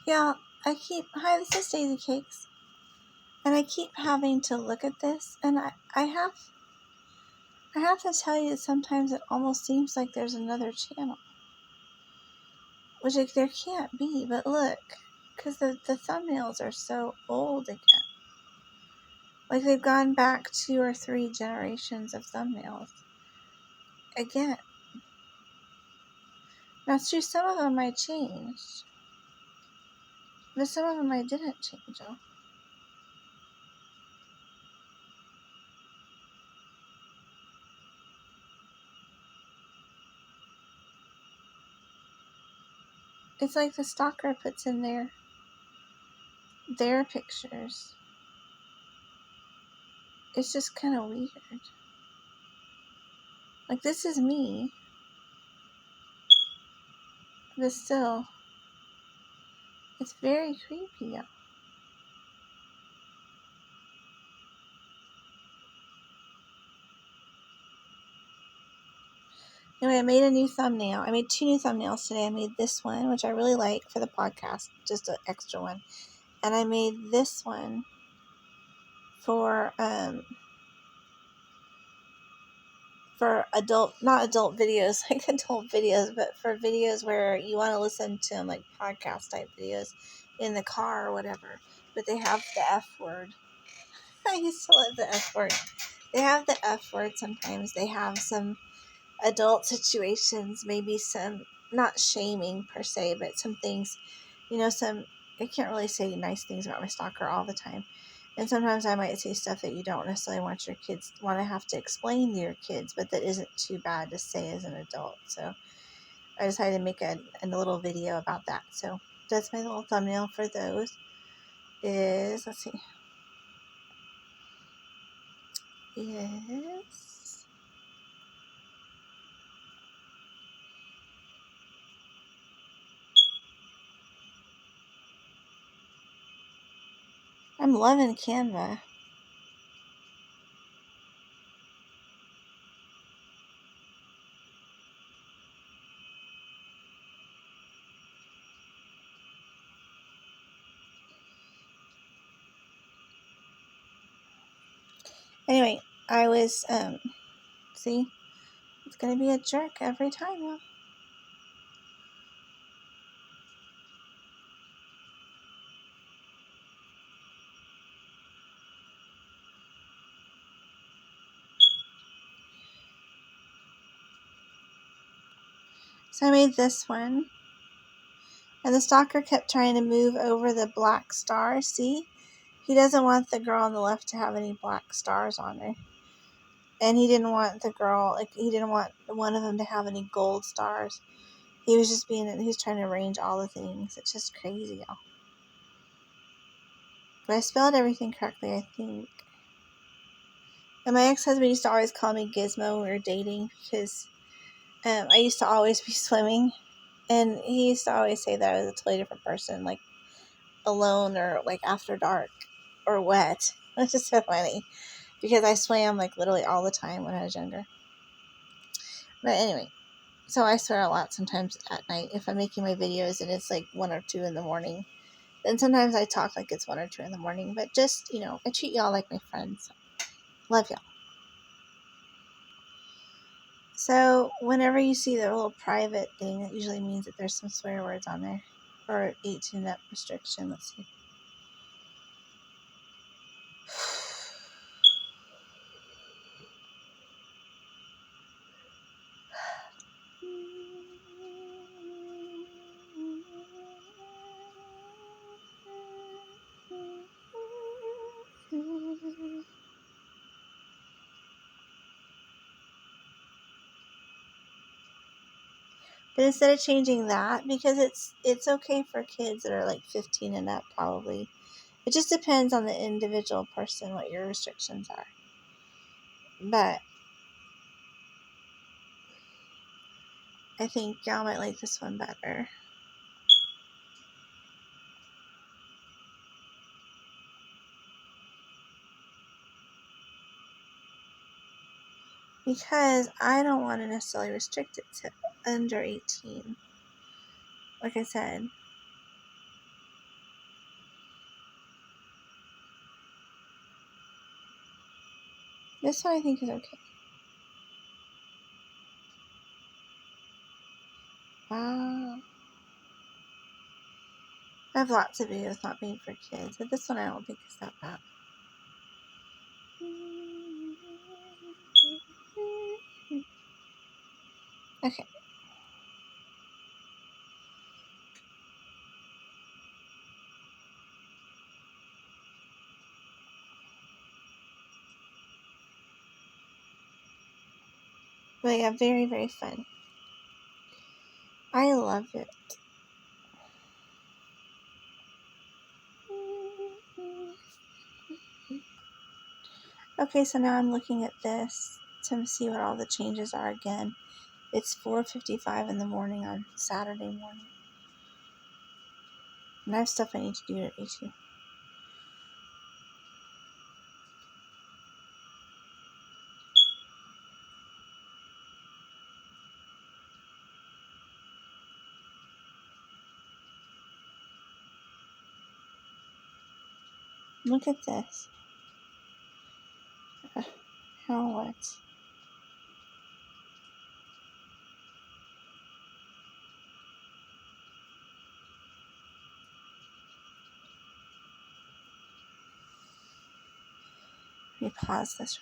Yeah, hi, this is Daisycakes, and I keep having to look at this, and I have to tell you that sometimes it almost seems like there's another channel, which there can't be, but look, because the thumbnails are so old again. Like they've gone back 2 or 3 generations of thumbnails. Again. Now, it's true, some of them I changed, but some of them I didn't change them. It's like the stalker puts in their pictures. It's just kind of weird. Like, this is me, but still, it's very creepy. Anyway, I made a new thumbnail. I made 2 new thumbnails today. I made this one, which I really like for the podcast, just an extra one. And I made this one for not adult videos, like adult videos, but for videos where you want to listen to them, like podcast type videos in the car or whatever. But they have the F word. I used to love the F word. They have the F word sometimes. They have some adult situations, maybe some, not shaming per se, but some things, I can't really say nice things about my stalker all the time. And sometimes I might say stuff that you don't necessarily want to have to explain to your kids, but that isn't too bad to say as an adult. So I decided to make a little video about that. So that's my little thumbnail for those. Let's see. Yes. I'm loving Canva. Anyway, I was, see, it's going to be a jerk every time now. So I made this one. And the stalker kept trying to move over the black star. See? He doesn't want the girl on the left to have any black stars on her. And he didn't want he didn't want one of them to have any gold stars. He was trying to arrange all the things. It's just crazy, y'all. But I spelled everything correctly, I think. And my ex-husband used to always call me Gizmo when we were dating because I used to always be swimming. And he used to always say that I was a totally different person, like alone or like after dark or wet. It's just so funny because I swam like literally all the time when I was younger. But anyway, so I swear a lot sometimes at night if I'm making my videos and it's like 1 or 2 in the morning. Then sometimes I talk like it's 1 or 2 in the morning. But just, I treat y'all like my friends. Love y'all. So whenever you see the little private thing, it usually means that there's some swear words on there. Or 18 up restriction. Let's see. But instead of changing that, because it's okay for kids that are like 15 and up, probably. It just depends on the individual person what your restrictions are. But I think y'all might like this one better. Because I don't want to necessarily restrict it to under 18. Like I said. This one I think is okay. Wow. I have lots of videos not made for kids, but this one I don't think is that bad. Okay. But yeah, very, very fun. I love it. Okay, so now I'm looking at this to see what all the changes are again. It's 4:55 in the morning on Saturday morning. And I have stuff I need to do today too. Look at this. How what? Let me pause this.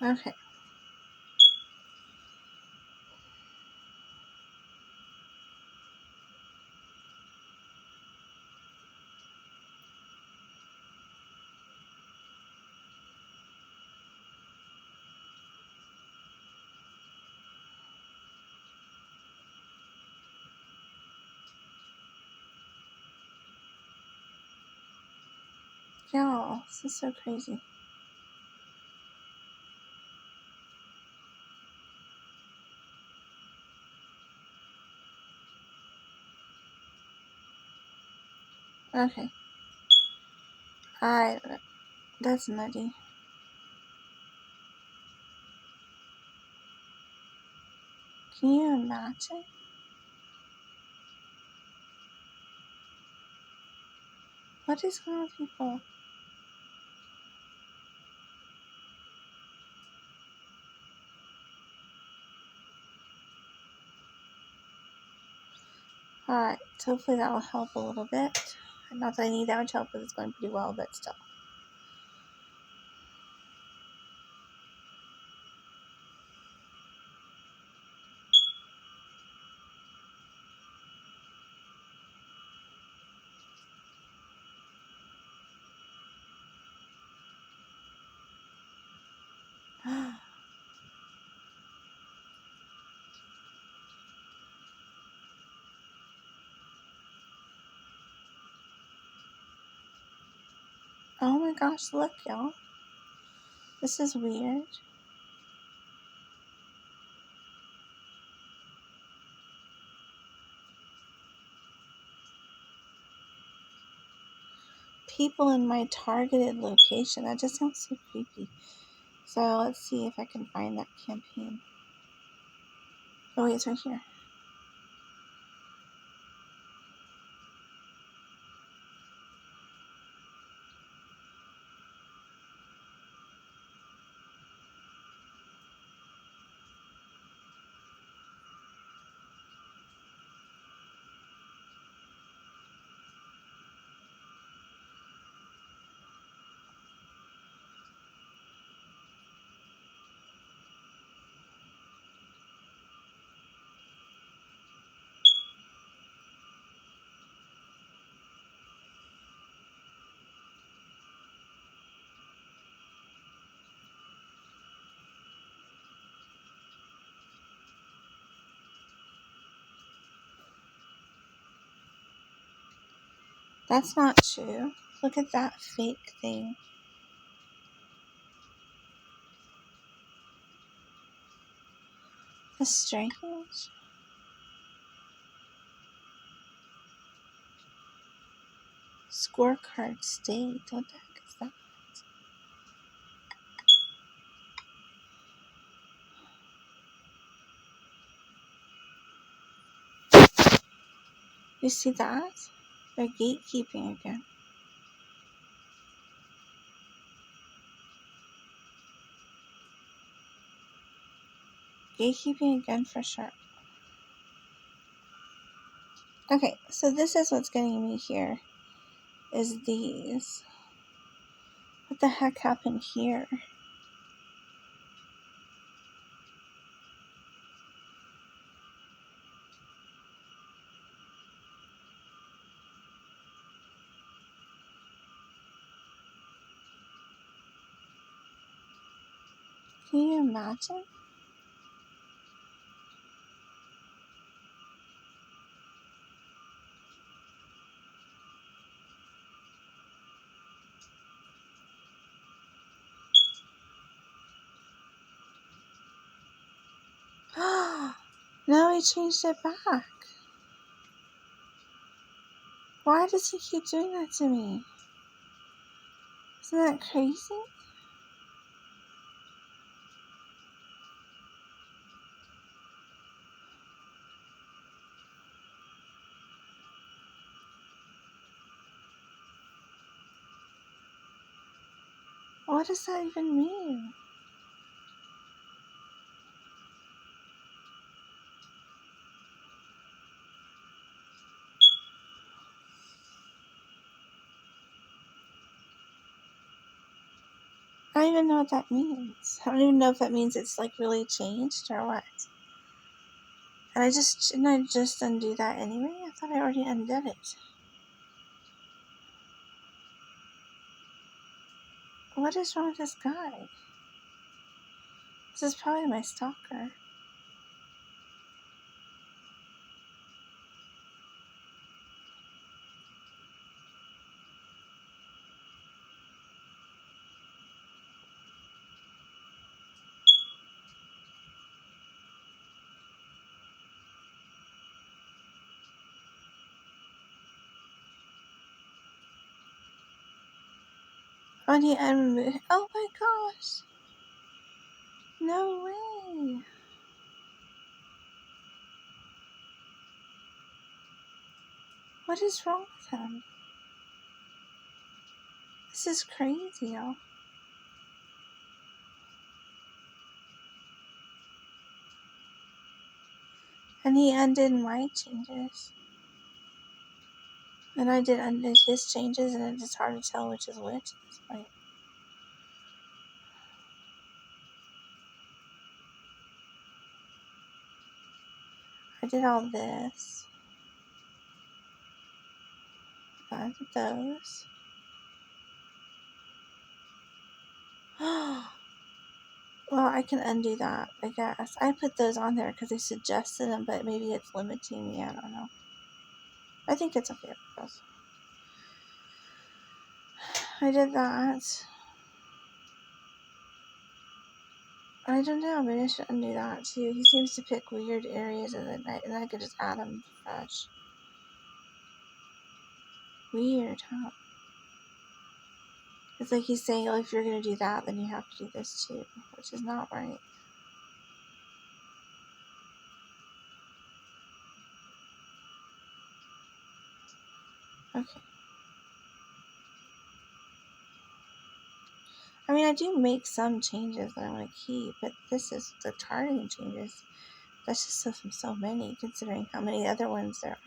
Okay. Y'all, this is so crazy. Okay. I don't know. That's nutty. Can you imagine? What is going on with people? Alright, so hopefully that will help a little bit. Not that I need that much help, but it's going pretty well, but still. Oh my gosh, look, y'all. This is weird. People in my targeted location. That just sounds so creepy. So let's see if I can find that campaign. Oh wait, it's right here. That's not true. Look at that fake thing. That's strange. Scorecard state. What the heck is that? You see that? They're gatekeeping again. Gatekeeping again for sure. Okay, so this is what's getting me here. Is these. What the heck happened here? Can you imagine? Now he changed it back. Why does he keep doing that to me? Isn't that crazy? What does that even mean? I don't even know what that means. I don't even know if that means it's like really changed or what. And shouldn't I just undo that anyway? I thought I already undid it. What is wrong with this guy? This is probably my stalker. Oh, oh my gosh. No way. What is wrong with him? This is crazy, y'all. And he undid my changes. And I did undo his changes, and it's hard to tell which is which at this point. I did all this. I did those. Well, I can undo that, I guess. I put those on there because they suggested them, but maybe it's limiting me. I don't know. I think it's okay with those. I did that. I don't know. Maybe I should undo that too. He seems to pick weird areas and then I could just add them fresh. Weird, huh? It's like he's saying, oh, if you're going to do that, then you have to do this too, which is not right. Okay. I mean, I do make some changes that I want to keep, but this is the targeting changes. That's just so many, considering how many other ones there are.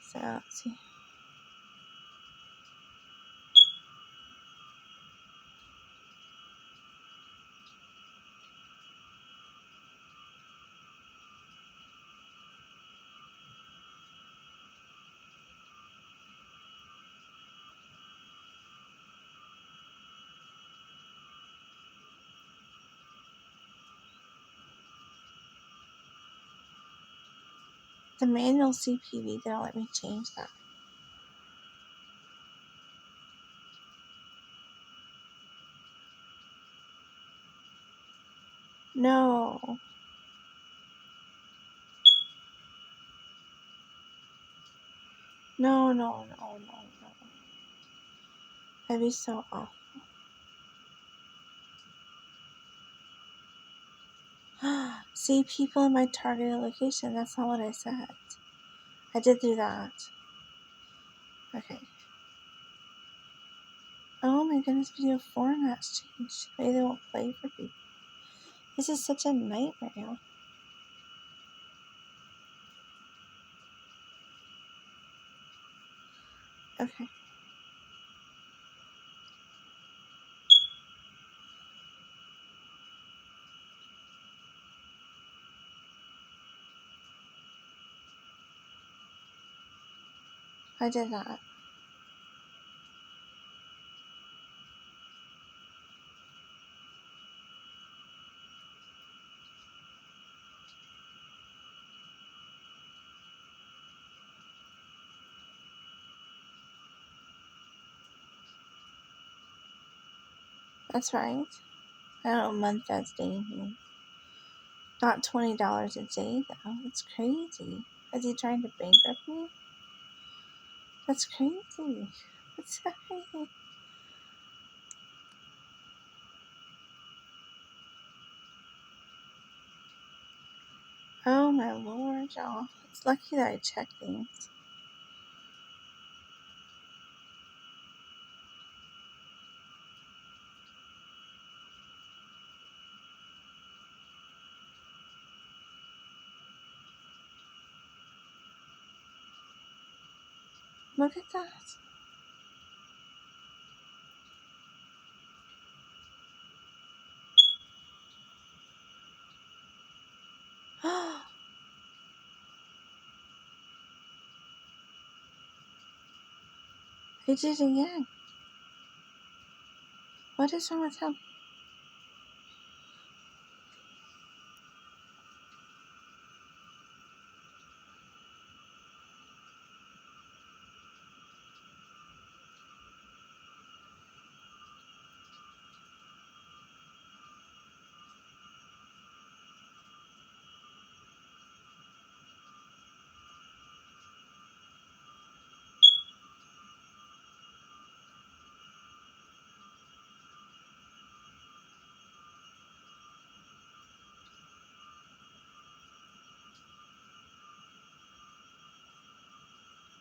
So, let's see. The manual CPV, they don't let me change that. No. No. That'd be so awful. See people in my targeted location. That's not what I said. I did do that. Okay. Oh my goodness, video format's changed. Maybe they won't play for people. This is such a nightmare. Okay. I did that. That's right. I don't know what month that's day means. Not $20 a day though. That's crazy. Is he trying to bankrupt me? That's crazy. That's crazy. Oh my lord, y'all. It's lucky that I checked things. Look at that. He did it again. What is wrong with him?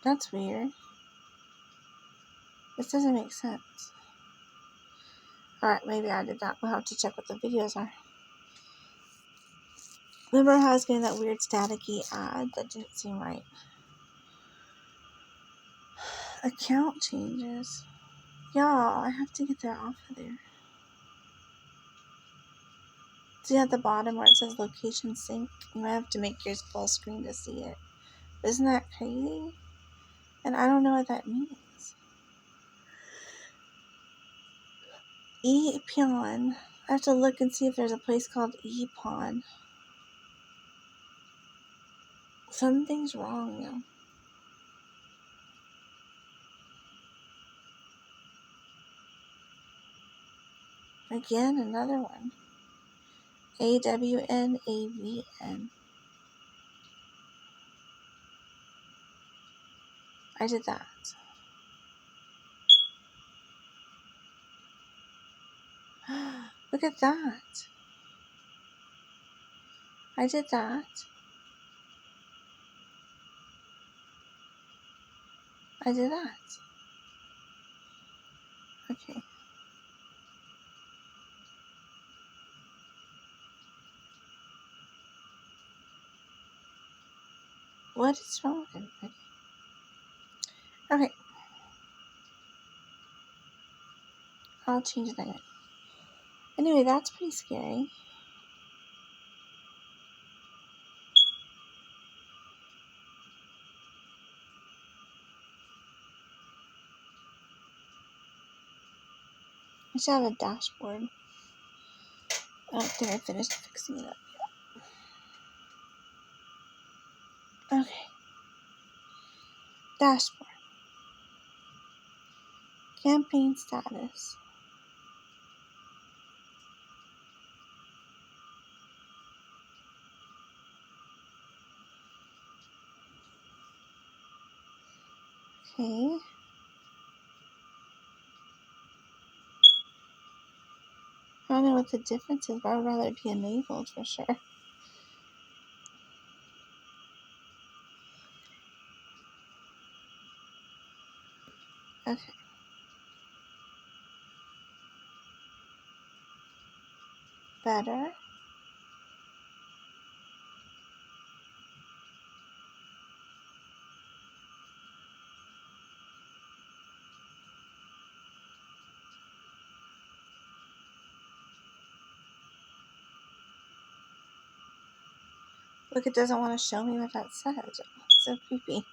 That's weird. This doesn't make sense. Alright, maybe I did that. We'll have to check what the videos are. Remember how I was getting that weird staticky ad? That didn't seem right. Account changes. Y'all, I have to get that off of there. See at the bottom where it says location sync? You might have to make yours full screen to see it. Isn't that crazy? And I don't know what that means. E-Pawn. I have to look and see if there's a place called E-Pawn. Something's wrong now. Again, another one. AWNAVN. I did that. Look at that. I did that. I did that. Okay. What is wrong with everybody? Okay. I'll change that. Anyway, that's pretty scary. I should have a dashboard. I don't think I finished fixing it up yet. Okay. Dashboard. Campaign status. Okay. I don't know what the difference is, but I would rather it be enabled for sure. Okay. Better. Look, it doesn't want to show me what that says. It's so creepy.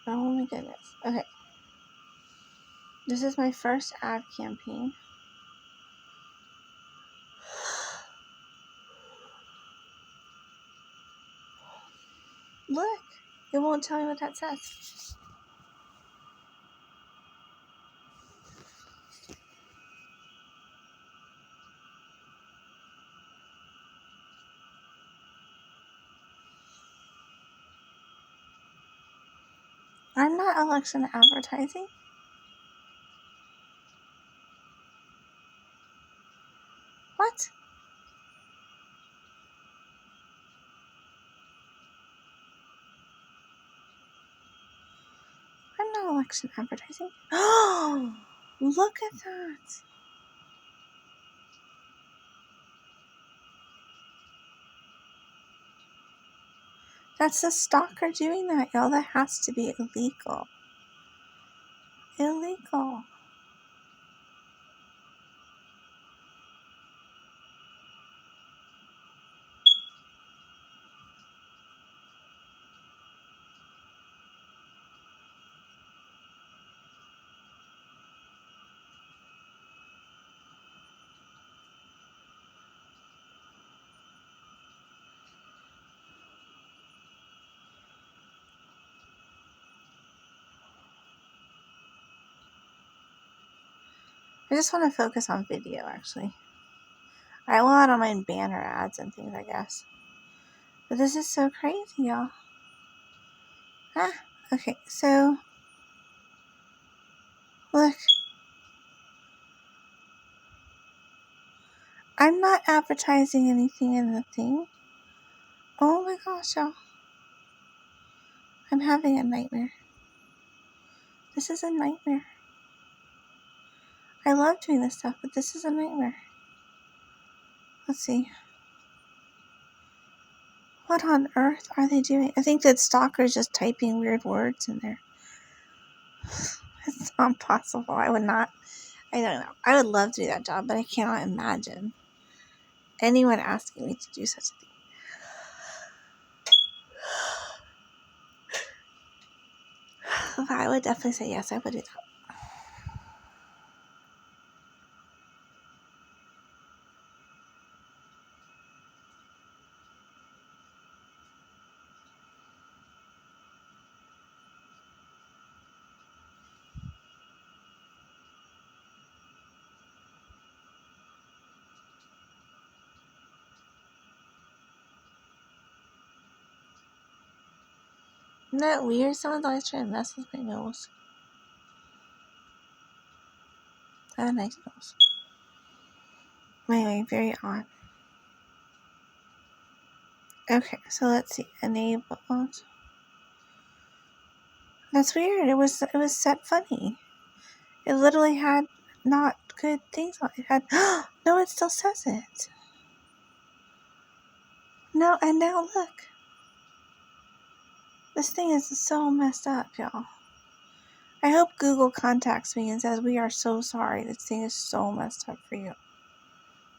Oh my goodness. Okay. This is my first ad campaign. Look, it won't tell me what that says. I'm not election advertising. What? I'm not election advertising. Oh, look at that. That's a stalker doing that, y'all. That has to be illegal. Illegal. I just want to focus on video, actually. I will add on my banner ads and things, I guess. But this is so crazy, y'all. Okay, so look. I'm not advertising anything in the thing. Oh my gosh, y'all. I'm having a nightmare. This is a nightmare. I love doing this stuff, but this is a nightmare. Let's see. What on earth are they doing? I think that stalker's just typing weird words in there. It's not possible. I would not. I don't know. I would love to do that job, but I cannot imagine anyone asking me to do such a thing. I would definitely say yes, I would do that. Isn't that weird? Someone's always trying to mess with my nose. I have a nice nose. Anyway, very odd. Okay, so let's see. Enabled. That's weird. It was set funny. It literally had not good things on it. It had no, it still says it. No, and now look. This thing is so messed up, y'all. I hope Google contacts me and says, we are so sorry. This thing is so messed up for you.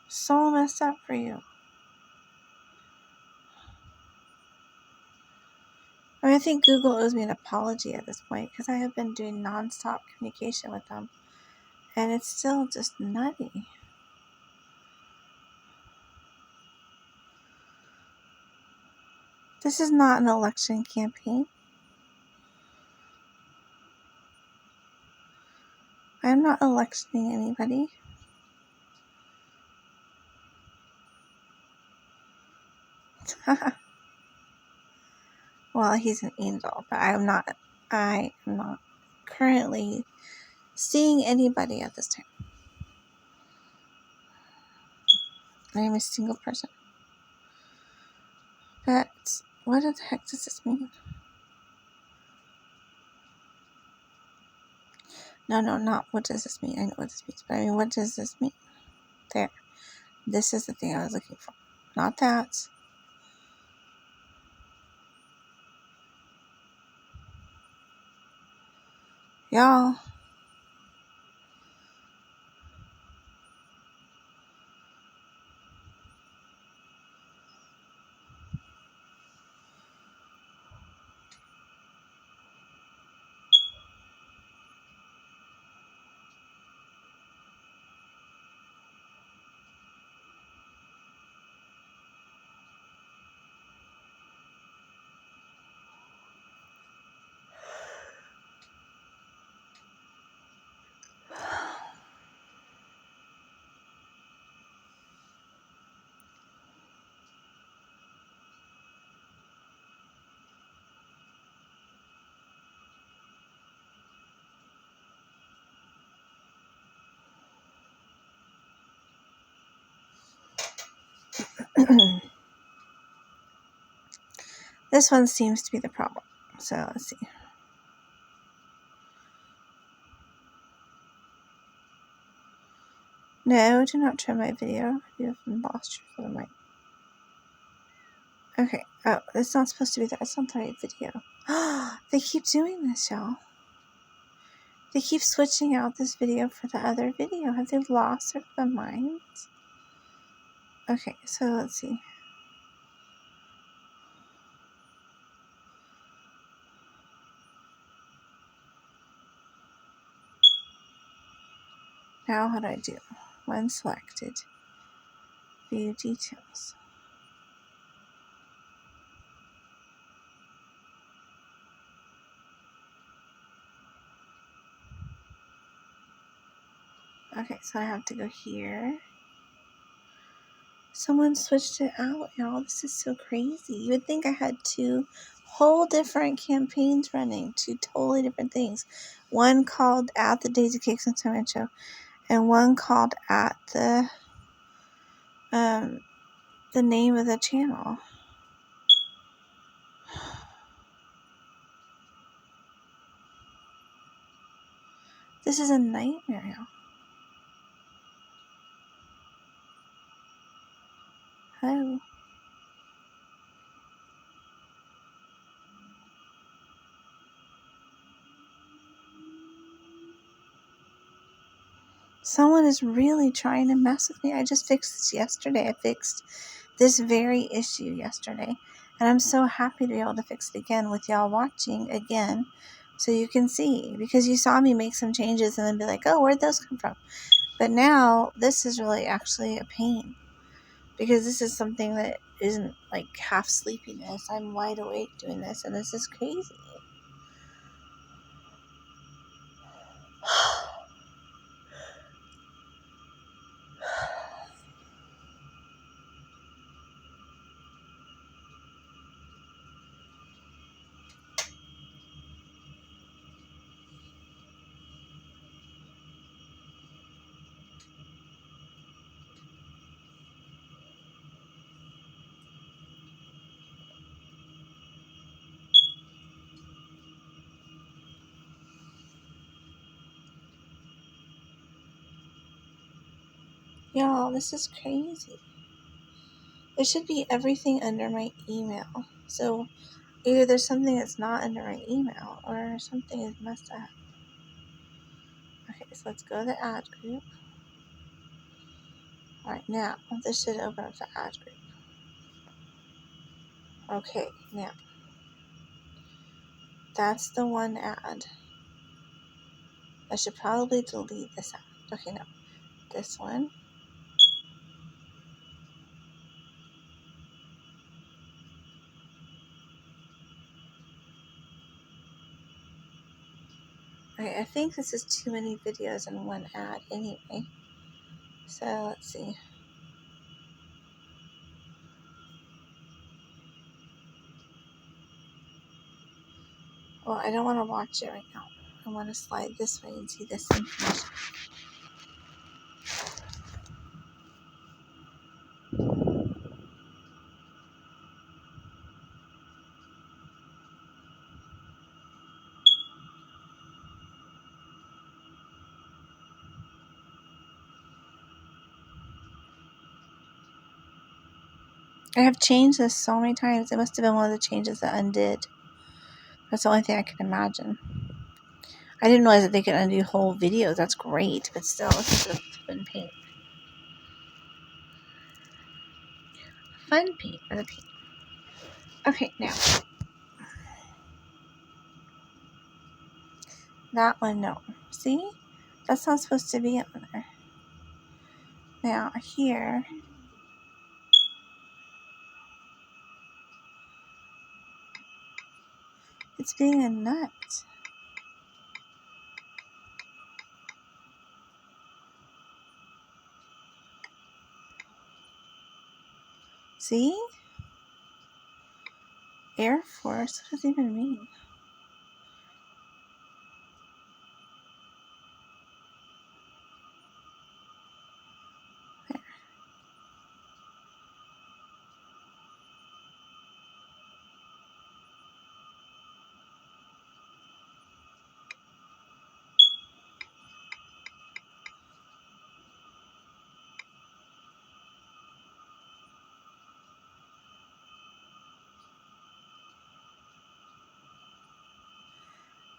So messed up for you. I mean, I think Google owes me an apology at this point because I have been doing nonstop communication with them. And it's still just nutty. This is not an election campaign. I'm not electioning anybody. Well, he's an angel, but I am not currently seeing anybody at this time. I am a single person. But What the heck does this mean? No, not what does this mean. I know what this means, but I mean, what does this mean? There. This is the thing I was looking for. Not that. Y'all. This one seems to be the problem. So let's see. No, do not trim my video. You have embossed your for the mic. Okay. Oh, it's not supposed to be that. It's not the right video. They keep doing this, y'all. They keep switching out this video for the other video. Have they lost their minds? Okay, so let's see. Now what do I do? When selected, view details. Okay, so I have to go here. Someone switched it out, y'all. This is so crazy. You would think I had two whole different campaigns running, two totally different things. One called at the Daisycakes and Cinnamon Show, and one called at the name of the channel. This is a nightmare, y'all. Hello. Someone is really trying to mess with me. I just fixed this yesterday. I fixed this very issue yesterday. And I'm so happy to be able to fix it again with y'all watching again so you can see. Because you saw me make some changes and then be like, oh, where'd those come from? But now this is really actually a pain. Because this is something that isn't like half sleepiness. I'm wide awake doing this and this is crazy. Y'all, this is crazy. It should be everything under my email. So either there's something that's not under my email or something is messed up. Okay, so let's go to the ad group. Alright, now this should open up the ad group. Okay, now that's the one ad. I should probably delete this ad. Okay, no. This one. Okay, I think this is too many videos in one ad anyway. So let's see. Well, I don't want to watch it right now. I want to slide this way and see this information. I have changed this so many times. It must have been one of the changes that undid. That's the only thing I can imagine. I didn't realize that they could undo whole videos. That's great, but still, it's just a fun paint. Fun paint for the paint. Okay, now. That one, no. See? That's not supposed to be on there. Now, here. It's being a nut. See? Air Force? What does it even mean? There.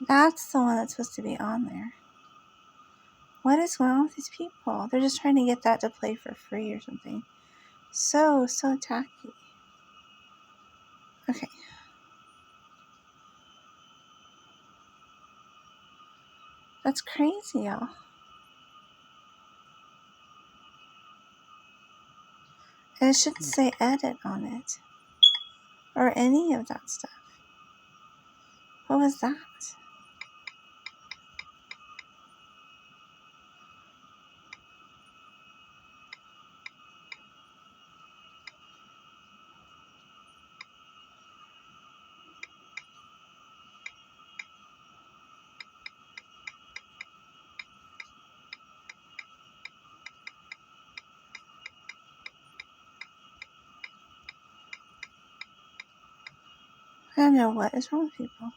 That's the one that's supposed to be on there. What is going on with these people? They're just trying to get that to play for free or something. So tacky. Okay. That's crazy, y'all. And it shouldn't say edit on it. Or any of that stuff. What was that? I don't know what is wrong with people.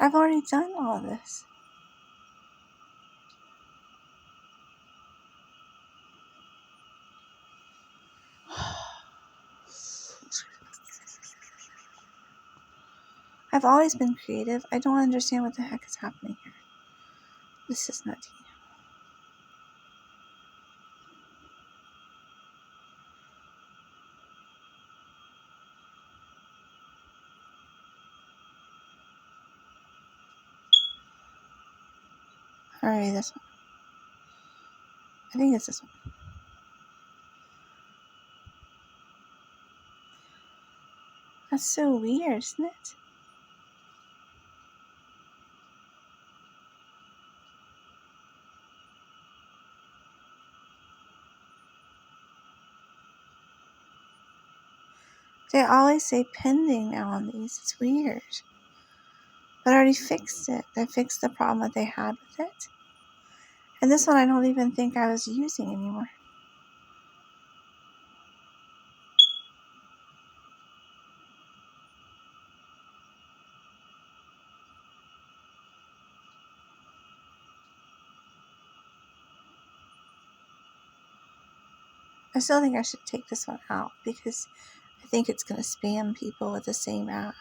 I've already done all this. I've always been creative. I don't understand what the heck is happening here. This is nutty. Alright, this one. I think it's this one. That's so weird, isn't it? They always say pending now on these. It's weird. But I already fixed it. I fixed the problem that they had with it. And this one I don't even think I was using anymore. I still think I should take this one out because I think it's going to spam people with the same ad.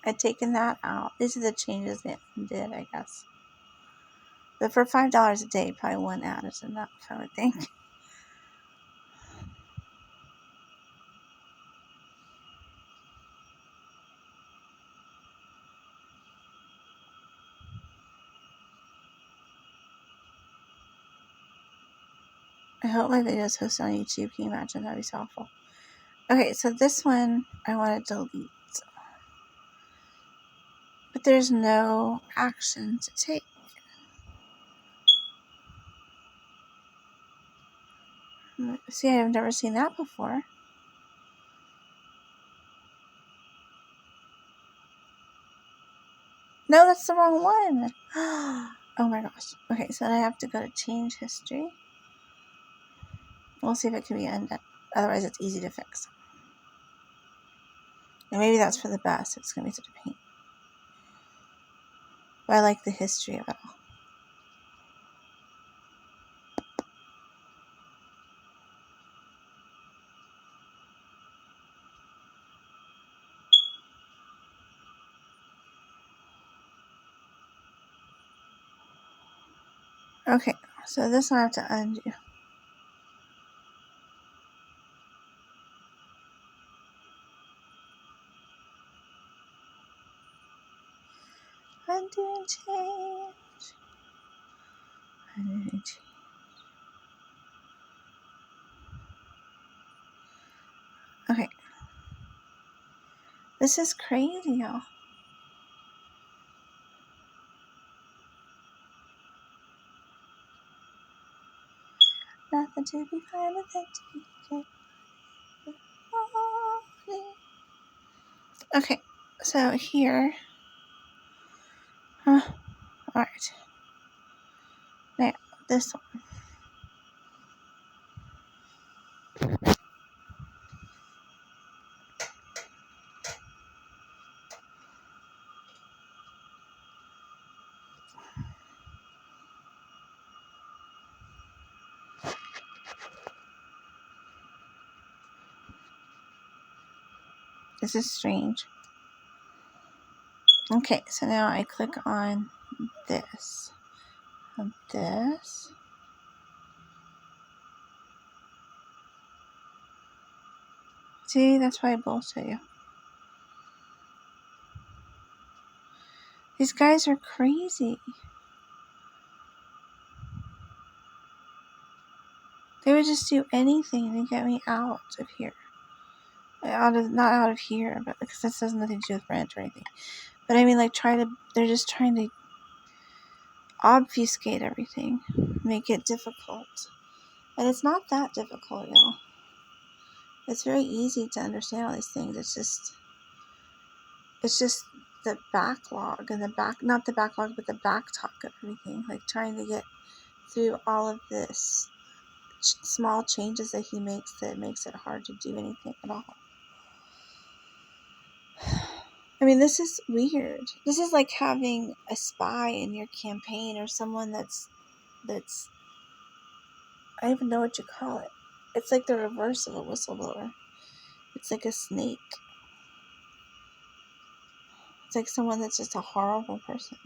I'd taken that out. These are the changes they did, I guess. But for $5 a day, probably one ad is enough, I would think. I hope my video is posted on YouTube. Can you imagine? That'd be so awful. Okay, so this one I want to delete. But there's no action to take. See, I've never seen that before. No, that's the wrong one. Oh my gosh. Okay, so then I have to go to change history. We'll see if it can be undone. Otherwise, it's easy to fix. And maybe that's for the best. It's going to be such a pain. But I like the history of it all. Okay, so this one I have to undo. Undo and change. Undo and change. Okay. This is crazy, y'all. Nothing to be fine, nothing to be okay. Okay, so here. Alright. Now, this one. This is strange. Okay, so now I click on this. And this. See, that's why I bullshit you. These guys are crazy. They would just do anything to get me out of here. Not out of here, but because this has nothing to do with rent or anything. But I mean, like, they're just trying to obfuscate everything, make it difficult. And it's not that difficult, y'all. It's very easy to understand all these things. It's just the backlog and not the backlog, but the back talk of everything. Like trying to get through all of this small changes that he makes that makes it hard to do anything at all. I mean, this is weird. This is like having a spy in your campaign or someone that's I don't even know what you call it. It's like the reverse of a whistleblower. It's like a snake. It's like someone that's just a horrible person.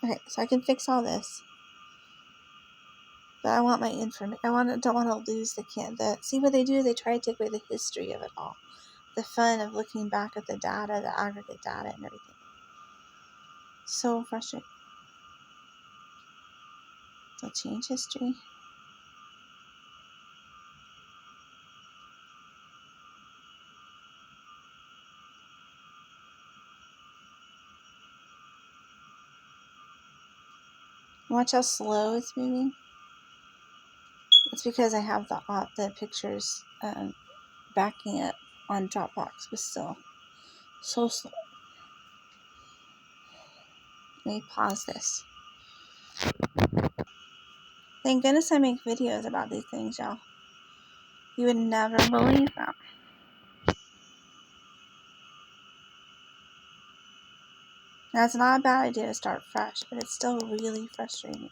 Okay, so I can fix all this. But I want my information. Don't want to lose see what they do? They try to take away the history of it all. The fun of looking back at the data, the aggregate data and everything. So frustrating. So change history. Watch how slow it's moving. It's because I have the pictures backing up on Dropbox, but still so slow. Let me pause this. Thank goodness I make videos about these things, y'all. You would never believe them. Now, it's not a bad idea to start fresh, but it's still really frustrating.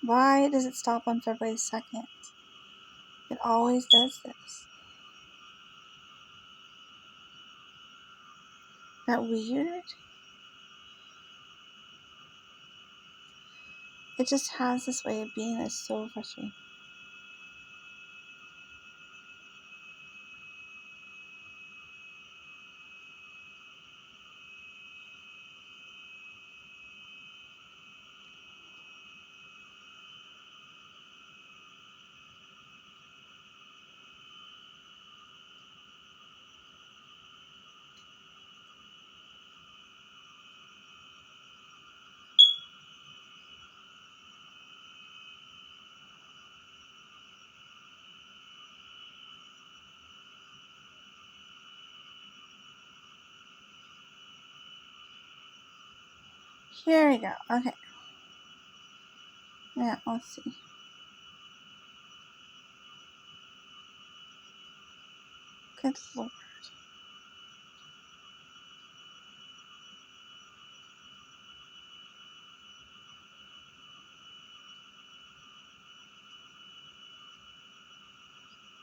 Why does it stop on February 2nd? It always does this. Isn't that weird? It just has this way of being that's so frustrating. Here we go. Okay. Now, let's see. Good Lord.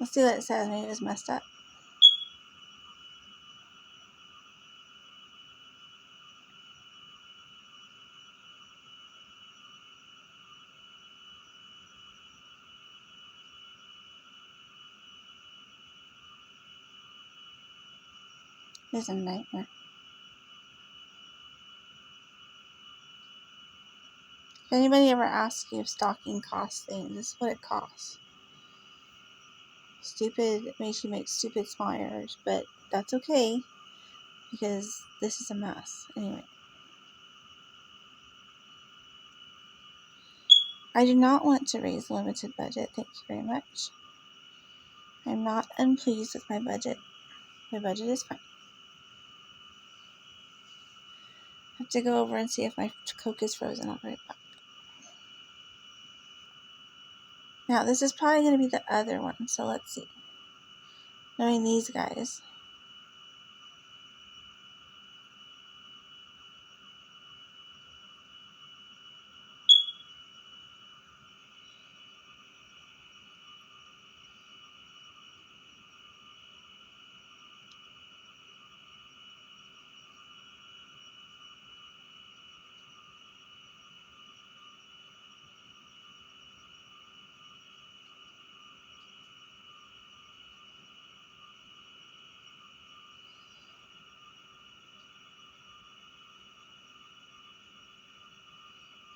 Let's see what it says. Maybe it was messed up. It's a nightmare. If anybody ever asks you if stocking costs things, this is what it costs. Stupid makes you make stupid small errors, but that's okay because this is a mess. Anyway. I do not want to raise the limited budget. Thank you very much. I'm not unpleased with my budget. My budget is fine. I have to go over and see if my Coke is frozen. I'll be right back. Now, this is probably going to be the other one, so let's see. Knowing these guys.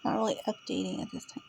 Not really updating at this time.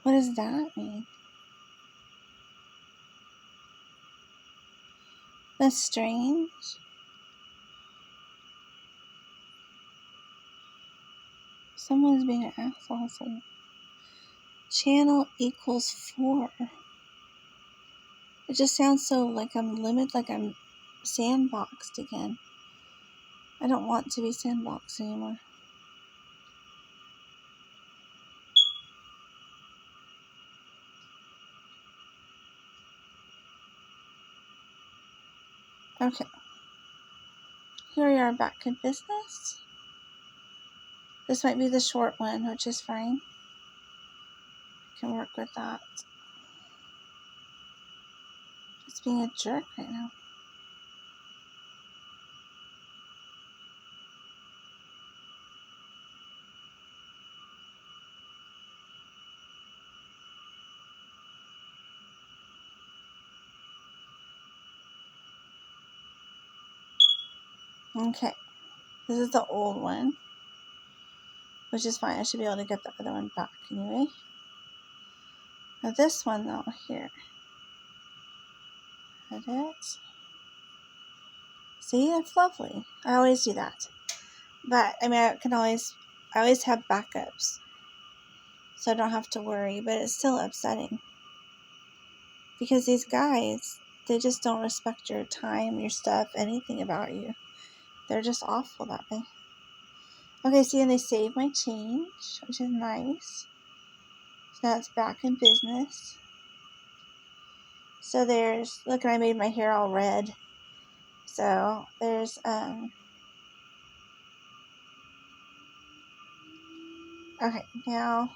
What does that mean? That's strange. Someone's being an asshole. So channel equals 4. It just sounds so like I'm limited, like I'm sandboxed again. I don't want to be sandboxed anymore. Okay. Here we are back in business. This might be the short one, which is fine. I can work with that. It's being a jerk right now. Okay. This is the old one, which is fine. I should be able to get the other one back anyway. Now this one though, here. Edit. See, that's lovely. I always do that. But, I mean, I always have backups. So I don't have to worry, but it's still upsetting. Because these guys, they just don't respect your time, your stuff, anything about you. They're just awful that way. Okay, see, and they saved my change, which is nice. So now it's back in business. So there's, look, I made my hair all red. So there's, okay, now,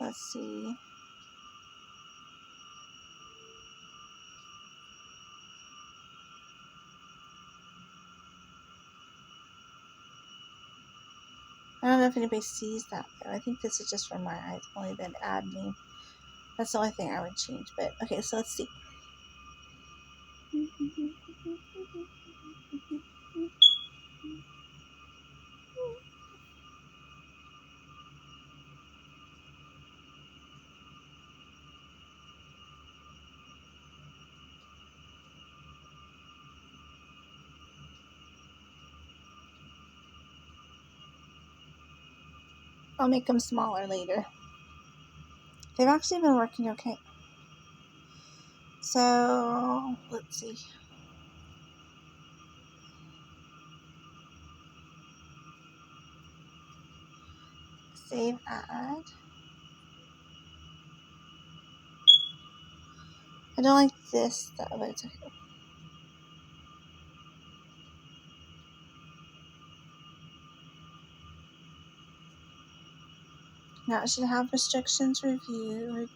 let's see. I don't know if anybody sees that though. I think this is just for my eyes, only the ad name. That's the only thing I would change. But okay, so let's see. I'll make them smaller later. They've actually been working okay. So let's see. Save ad. I don't like this though, but it's okay. Now it should have restrictions review.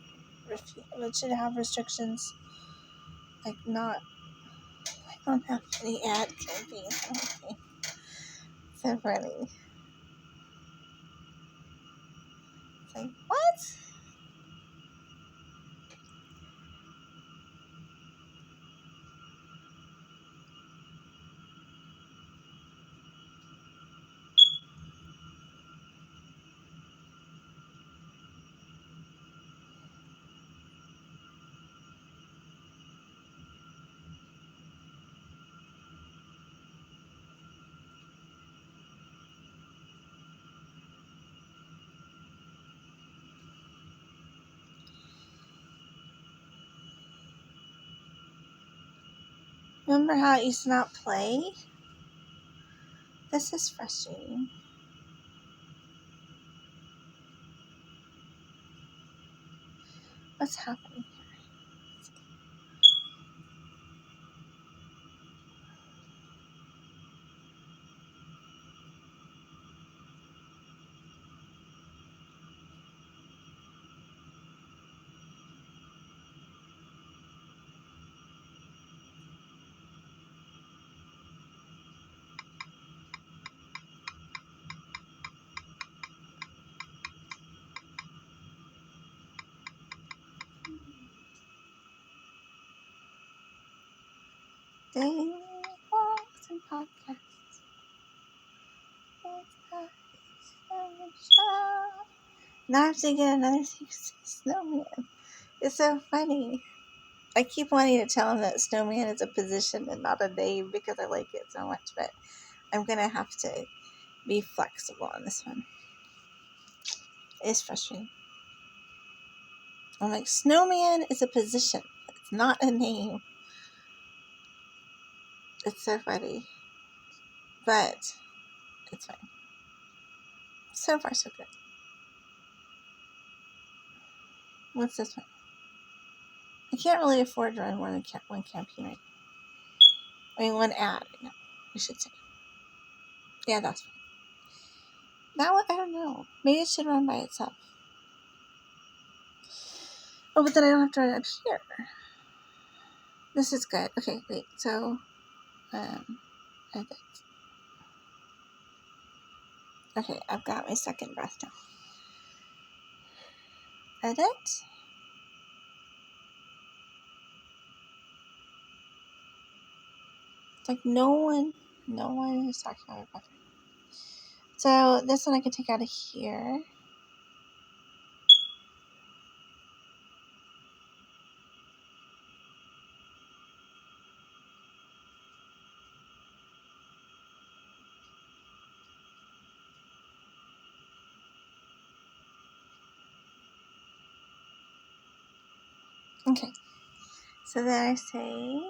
It should have restrictions like not. I don't have any ad campaigns. Okay. So funny. It's like what? Remember how it used to not play? This is frustrating. What's happening? Daily walks and podcasts. Now I have to get another snowman. It's so funny. I keep wanting to tell him that snowman is a position and not a name because I like it so much, but I'm gonna have to be flexible on this one. It's frustrating. I'm like, snowman is a position. It's not a name. It's so funny. But it's fine. So far, so good. What's this one? I can't really afford to run more than one campaign right now. I mean, one ad right now, I should say. Yeah, that's fine. That one, I don't know. Maybe it should run by itself. Oh, but then I don't have to run it up here. This is good. Okay, wait. So, edit. Okay, I've got my second breath now. Edit. It's like no one is talking about my breath. So this one I can take out of here. Okay. So then I say,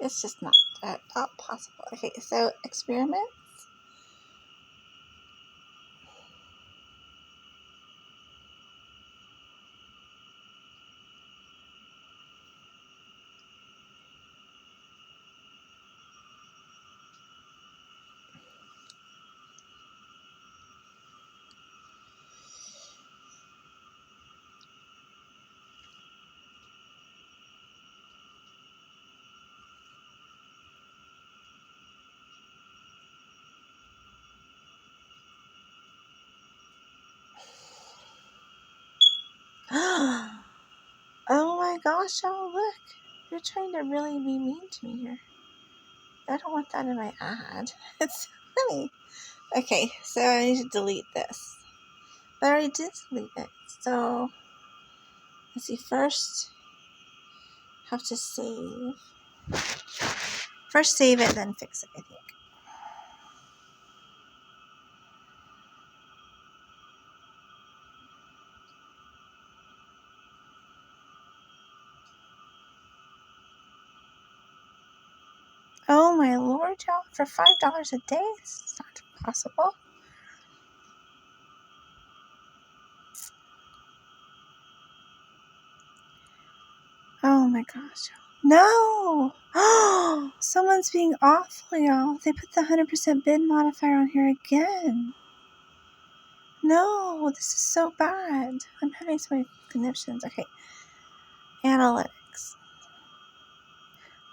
it's just not possible. Okay, so experiment. Oh my gosh, y'all, look. You're trying to really be mean to me here. I don't want that in my ad. It's funny. Okay, so I need to delete this. But I already did delete it. So, let's see. First, have to save. First save it, then fix it, I think. Oh my lord, y'all. For $5 a day? It's not possible. Oh my gosh, y'all. No! Oh, someone's being awful, y'all. They put the 100% bid modifier on here again. No, this is so bad. I'm having so many conniptions. Okay. Analytics.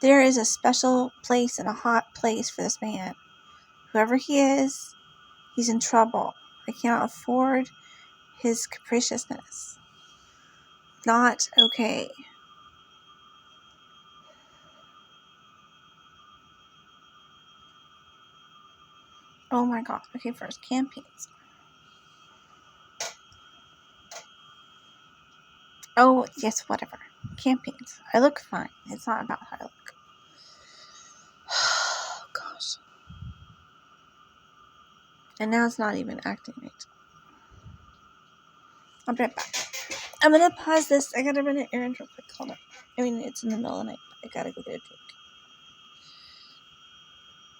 There is a special place and a hot place for this man. Whoever he is, he's in trouble. I cannot afford his capriciousness. Not okay. Oh my god. Okay, first, campaigns. Oh, yes, whatever. Campaigns. I look fine. It's not about how I look. Oh, gosh. And now it's not even acting right. I'll be right back. I'm gonna pause this. I gotta run an errand real quick. Hold on. I mean, it's in the middle of the night. I gotta go get a drink.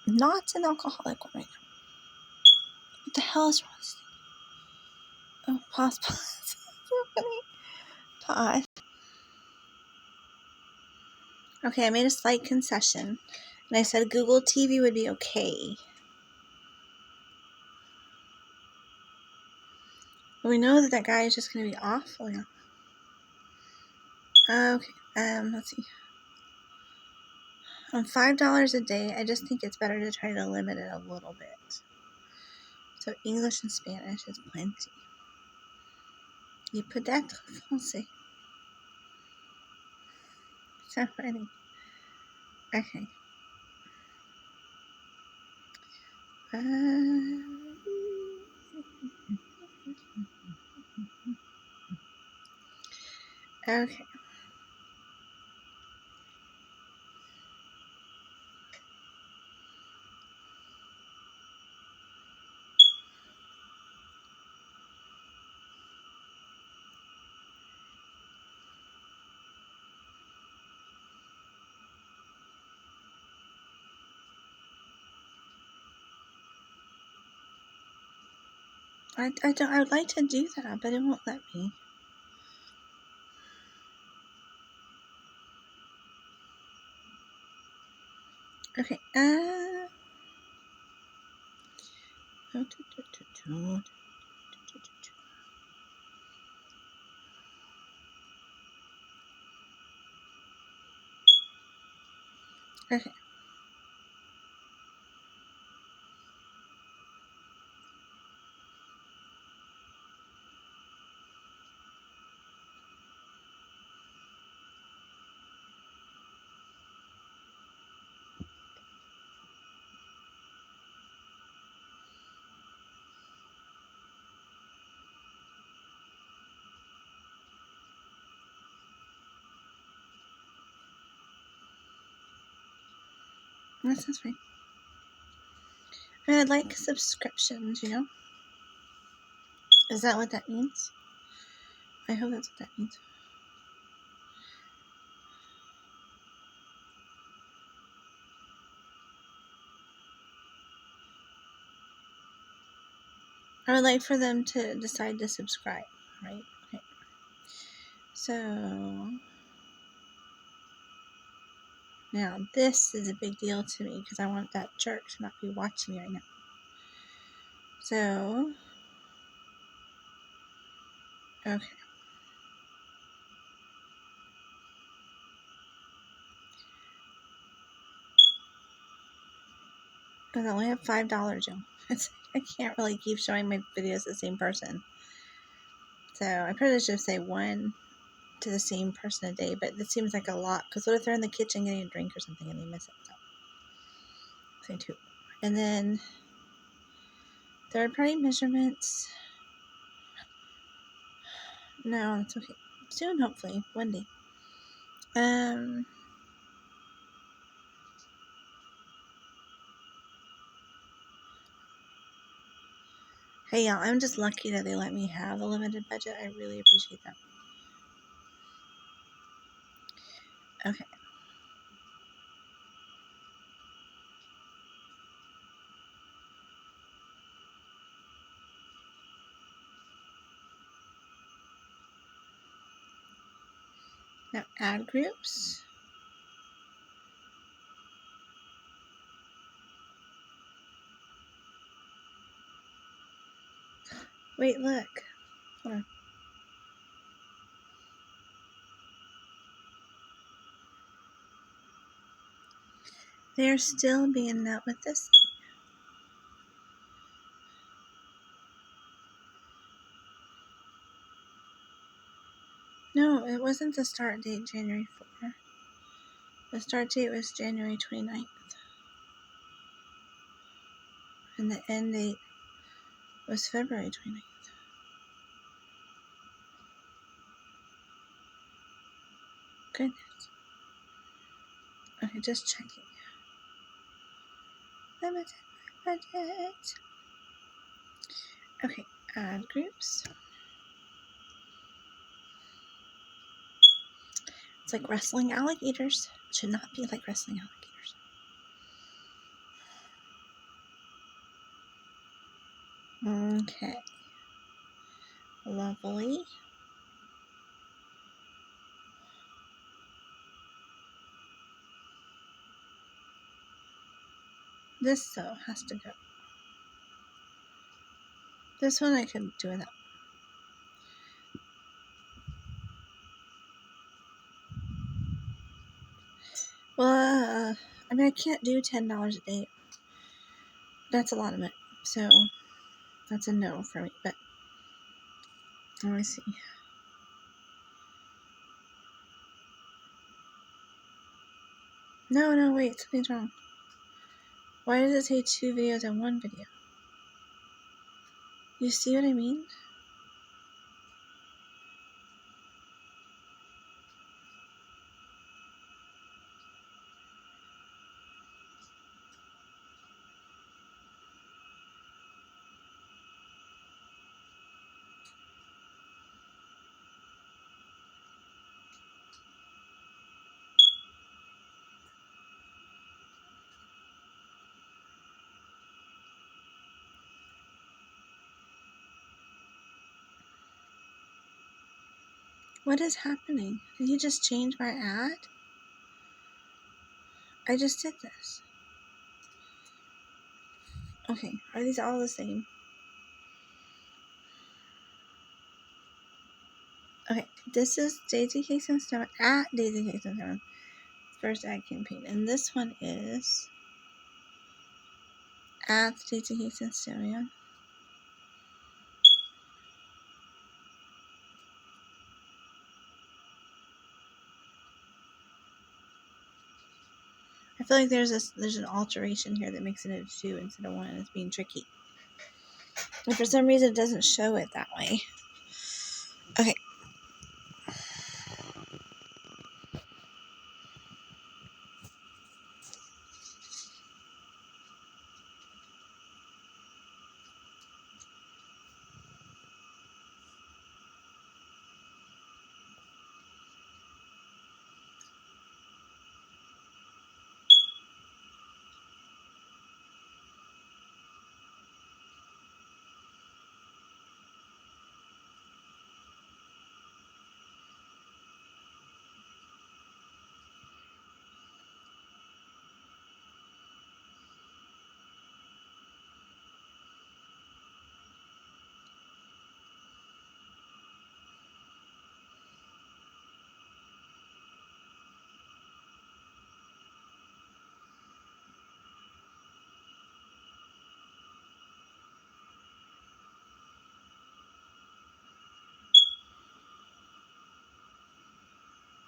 Not an alcoholic one right now. What the hell is wrong with this thing? Oh, pause. So funny. Pause. Okay, I made a slight concession. And I said Google TV would be okay. But we know that guy is just going to be awful. Yeah. Okay, let's see. On $5 a day, I just think it's better to try to limit it a little bit. So English and Spanish is plenty. You put that français. So funny. Okay. Okay. I would like to do that, but it won't let me. Okay. Okay. That sounds fine. I'd like subscriptions, you know? Is that what that means? I hope that's what that means. I would like for them to decide to subscribe, right? Okay. So, now this is a big deal to me because I want that jerk to not be watching me right now. So, okay. Because I only have $5, y'all. I can't really keep showing my videos to the same person. So I probably should say one to the same person a day, but this seems like a lot. Because what if they're in the kitchen getting a drink or something and they miss it? So say 2. And then third-party measurements. No, it's okay. Soon, hopefully, one day. Hey y'all, I'm just lucky that they let me have a limited budget. I really appreciate that. Okay. Now add groups. Wait, look. Hold on. They're still being out with this thing. No, it wasn't the start date January 4th. The start date was January 29th. And the end date was February 29th. Goodness. Okay, just checking. Limited budget. Okay, add groups. It's like wrestling alligators. It should not be like wrestling alligators. Okay. Lovely. This, though, has to go. This one I could do without. Well, I mean, I can't do $10 a day. That's a lot of it. So, that's a no for me. But, let me see. No, wait. Something's wrong. Why does it say 2 videos and 1 video? You see what I mean? What is happening? Did you just change my ad? I just did this. Okay, are these all the same? Okay, this is Daisycakes and Snowman at Daisycakes and Snowman. First ad campaign. And this one is at Daisycakes and Snowman. I feel like there's an alteration here that makes it a 2 instead of 1. It's being tricky. And for some reason, it doesn't show it that way. Okay.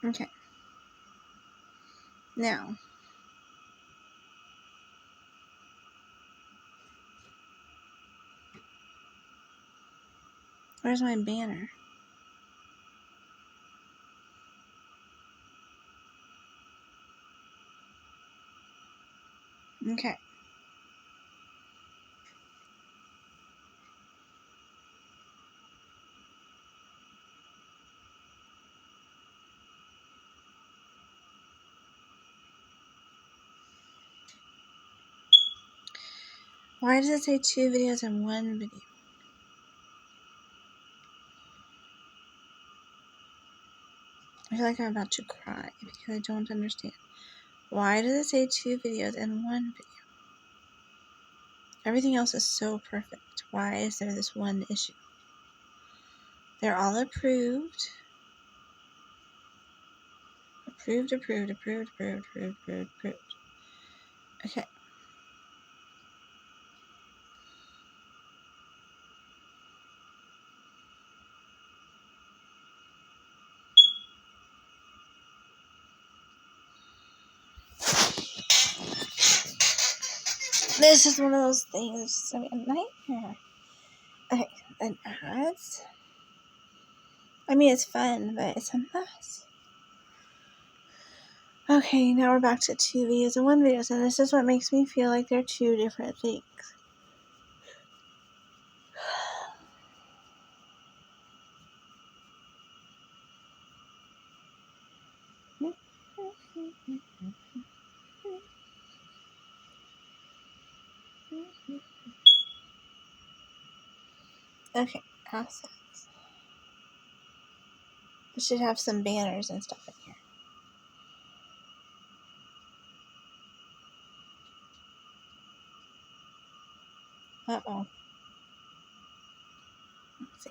Okay. Now, where's my banner? Okay. Why does it say 2 videos in one video? I feel like I'm about to cry because I don't understand. Why does it say 2 videos in one video? Everything else is so perfect. Why is there this one issue? They're all approved. Approved. Okay. This is one of those things. It's just gonna be a nightmare. Okay, then ads. I mean, it's fun, but it's a mess. Okay, now we're back to 2 videos and 1 video, and this is what makes me feel like they're 2 different things. Okay, assets. We should have some banners and stuff in here. Uh-oh. Let's see.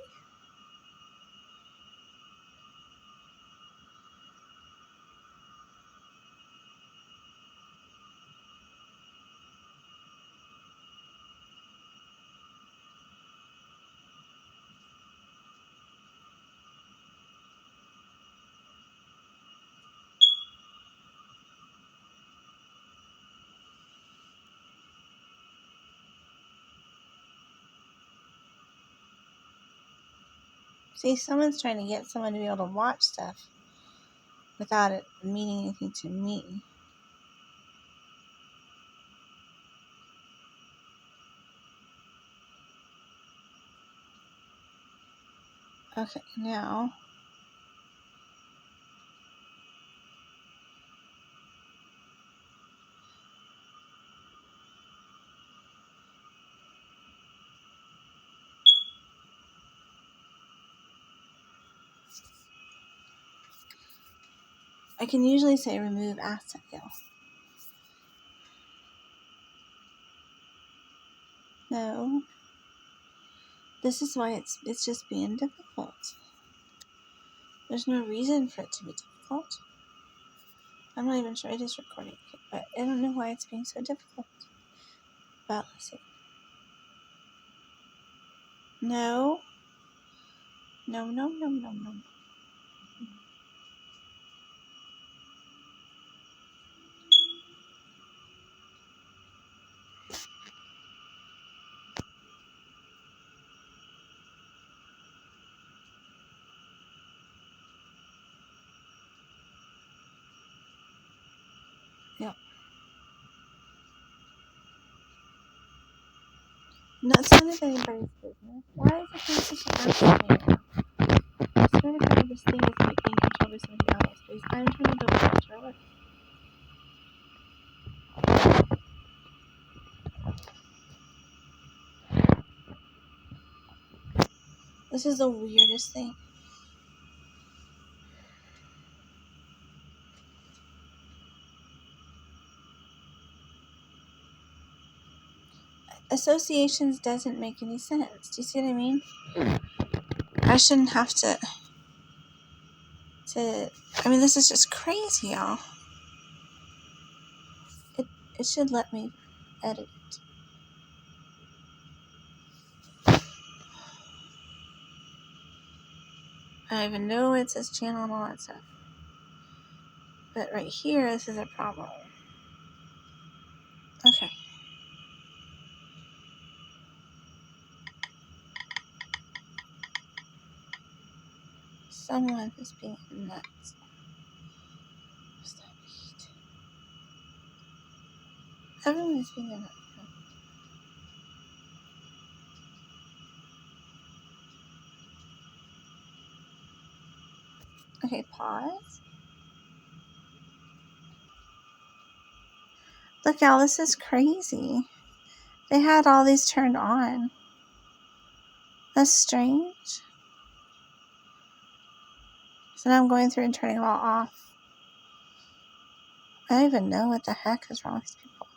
See, someone's trying to get someone to be able to watch stuff without it meaning anything to me. Okay, now I can usually say remove asset hill. No. This is why it's just being difficult. There's no reason for it to be difficult. I'm not even sure it is recording, but I don't know why it's being so difficult. But let's see. No. No. Yep. No, it's none of anybody's business. Why is it being such an accident right now? I swear to God, this thing is like being controlled by somebody else. Please, I'm trying to build a filter. This is the weirdest thing. Associations doesn't make any sense. Do you see what I mean? I shouldn't have to. I mean, this is just crazy, y'all. It should let me edit it. I even know it says channel and all that stuff. But right here, this is a problem. Okay. Someone is being nuts. Stop it. Everyone is being nuts. Okay, pause. Look, y'all, this is crazy. They had all these turned on. That's strange. So now I'm going through and turning them all off. I don't even know what the heck is wrong with these people.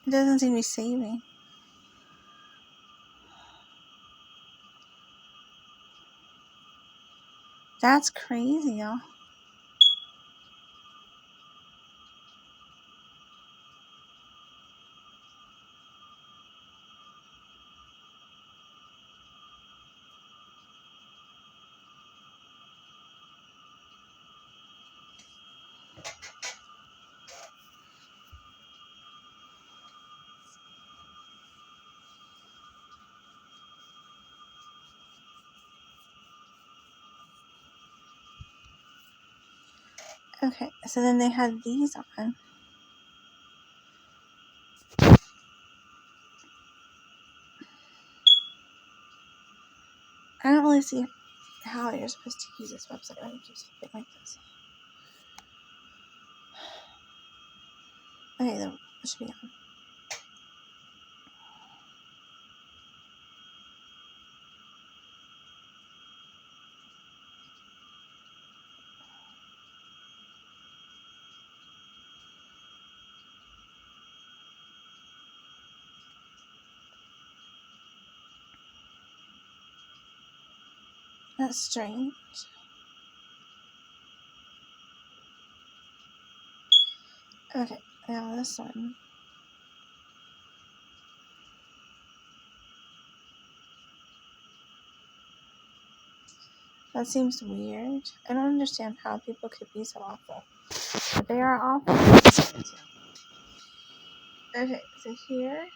It doesn't seem to be saving. That's crazy, y'all. Okay, so then they had these on. I don't really see how you're supposed to use this website when it keeps flipping like this. Okay, then it should be on. That's strange. Okay, now this one. That seems weird. I don't understand how people could be so awful. But they are awful. Okay, so here.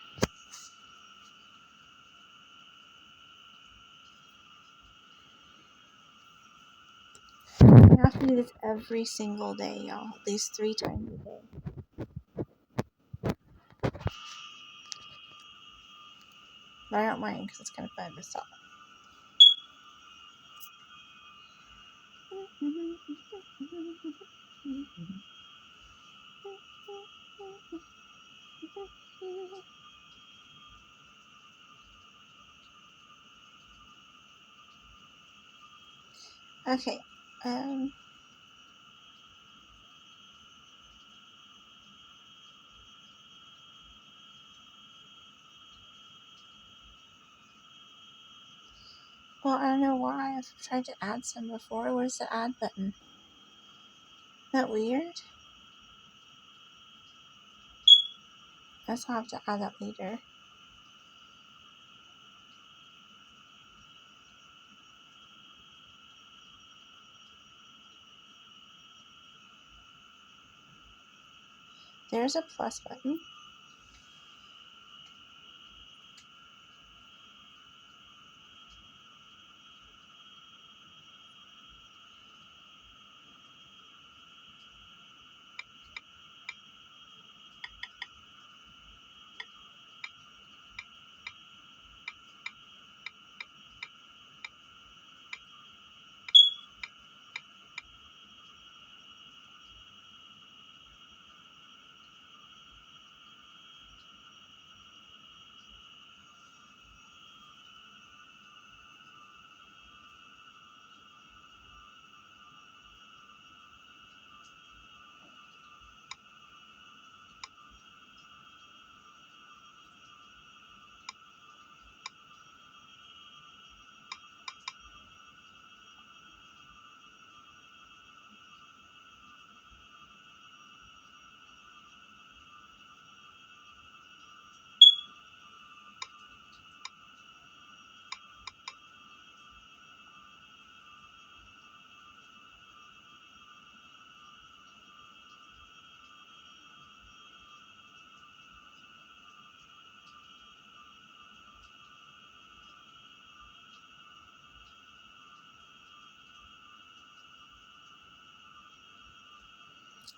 You have to do this every single day, y'all. At least 3 times a day. But I don't mind because it's kind of fun to stop. Okay. Well, I don't know why. I've tried to add some before. Where's the add button? Isn't that weird? I guess I'll have to add that later. There's a plus button.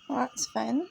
Well, that's fun.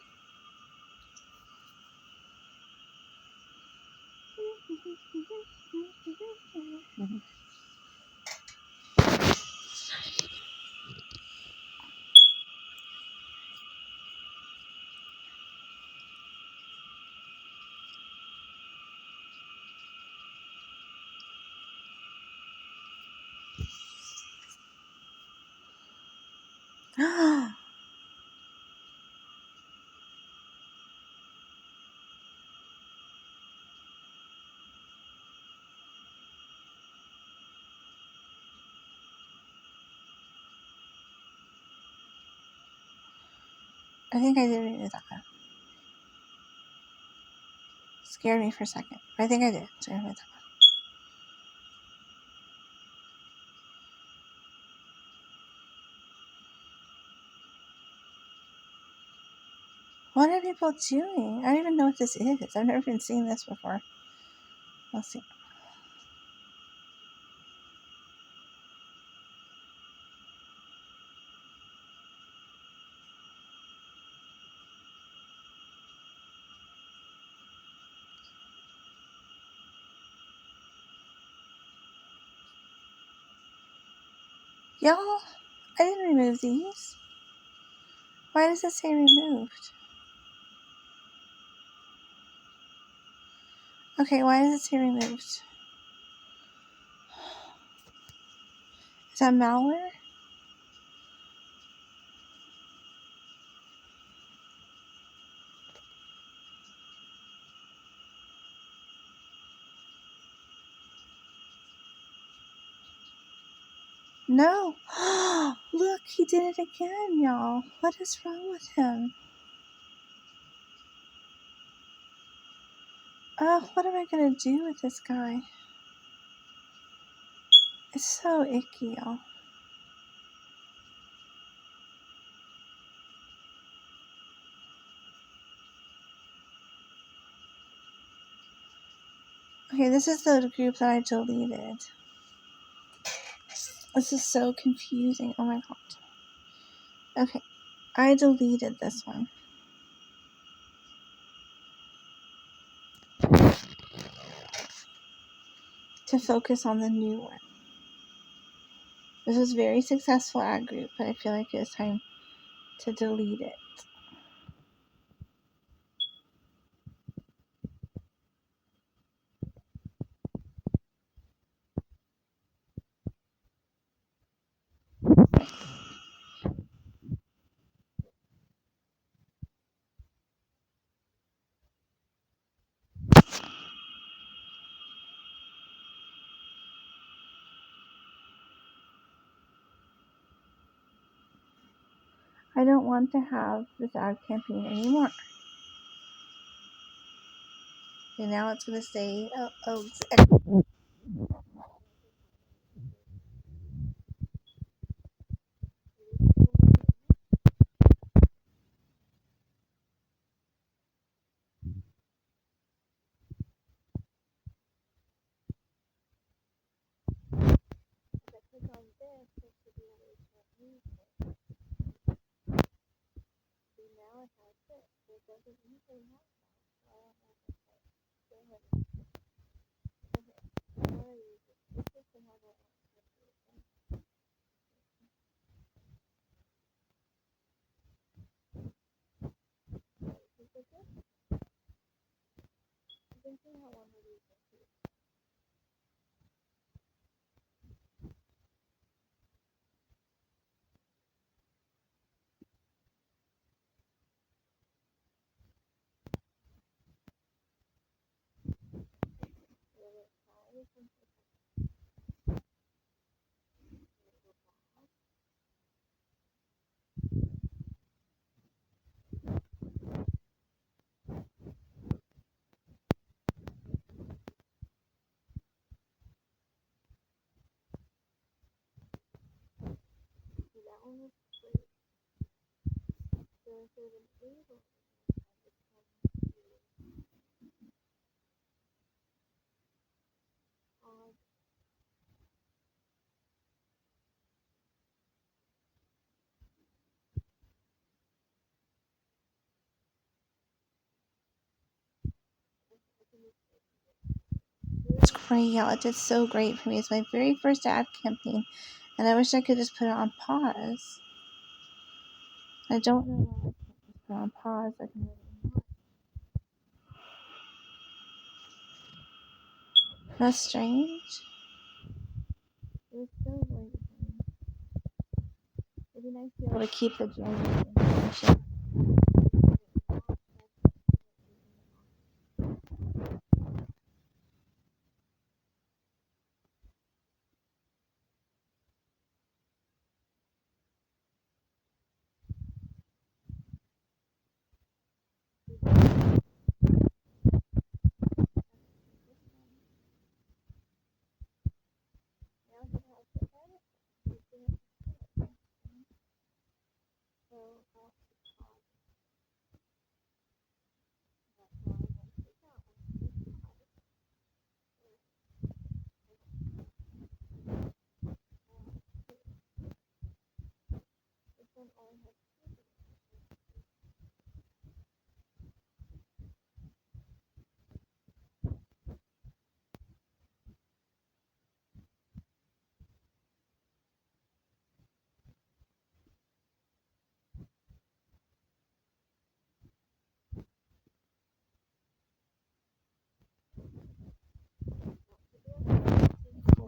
I think I did remove that one. Scared me for a second. I think I did. So I remove that one. What are people doing? I don't even know what this is. I've never been seeing this before. Let's see. Y'all, I didn't remove these. Why does it say removed? Okay, why does it say removed? Is that malware? No. Look, he did it again, y'all. What is wrong with him? Oh, what am I gonna do with this guy? It's so icky, y'all. Okay, this is the group that I deleted. This is so confusing. Oh my god. Okay, I deleted this one. To focus on the new one. This was a very successful ad group, but I feel like it was time to delete it. I don't want to have this ad campaign anymore. And now it's going to say, It's great, y'all. It did so great for me. It's my very first ad campaign, and I wish I could just put it on pause. I don't know why I can't just put it on pause. I can really. That's strange. It was so great for me. It'd be nice to be able to keep the genuine information.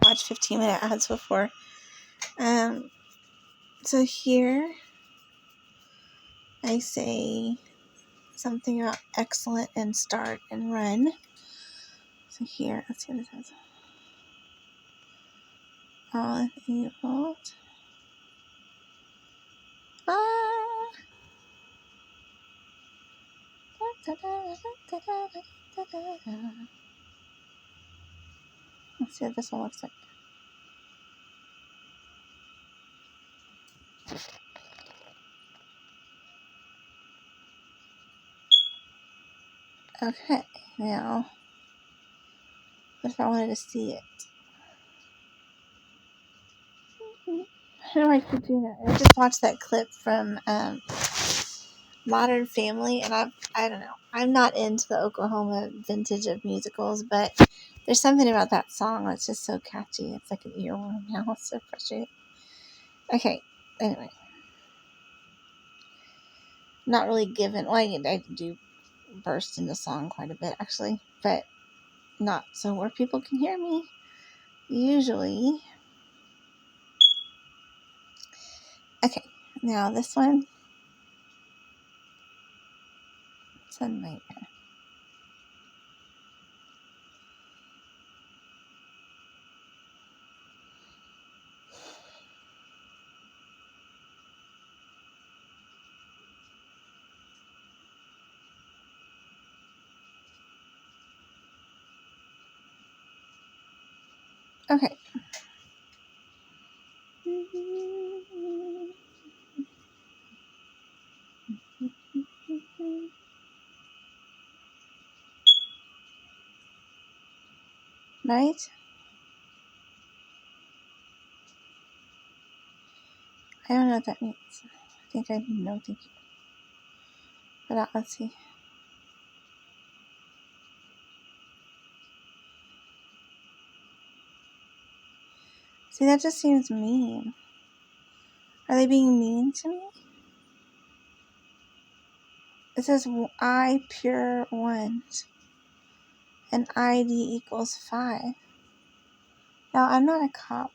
Watch 15-minute ads before. So here I say something about excellent and start and run. So here, let's see what it says. All enabled. Let's see what this one looks like. Okay, now, what if I wanted to see it? How do I keep doing that? I just watched that clip from Modern Family, and I don't know. I'm not into the Oklahoma vintage of musicals, but there's something about that song that's just so catchy. It's like an earworm now. It's so frustrating. Okay, anyway. Not really given. Well, I do burst into song quite a bit, actually, but not so where people can hear me. Usually. Okay, now this one. It's a nightmare. Okay. Right? I don't know what that means. I think I know. Thank you. But let's see. See, that just seems mean. Are they being mean to me? It says I pure ones and ID equals 5. Now, I'm not a cop.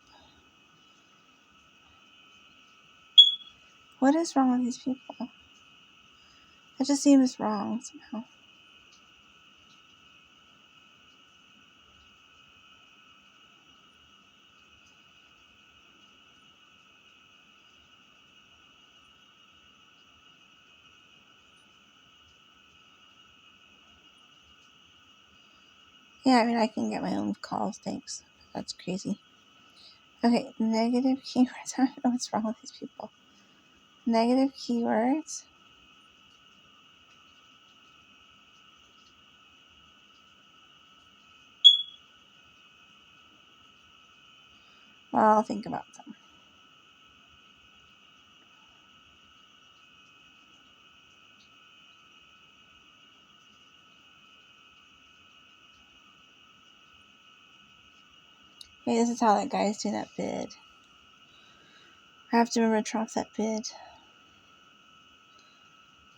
What is wrong with these people? It just seems wrong somehow. Yeah, I mean, I can get my own calls, thanks. That's crazy. Okay, negative keywords. I don't know what's wrong with these people. Negative keywords. Well, I'll think about them. Okay, this is how that guy's doing that bid. I have to remember to drop that bid.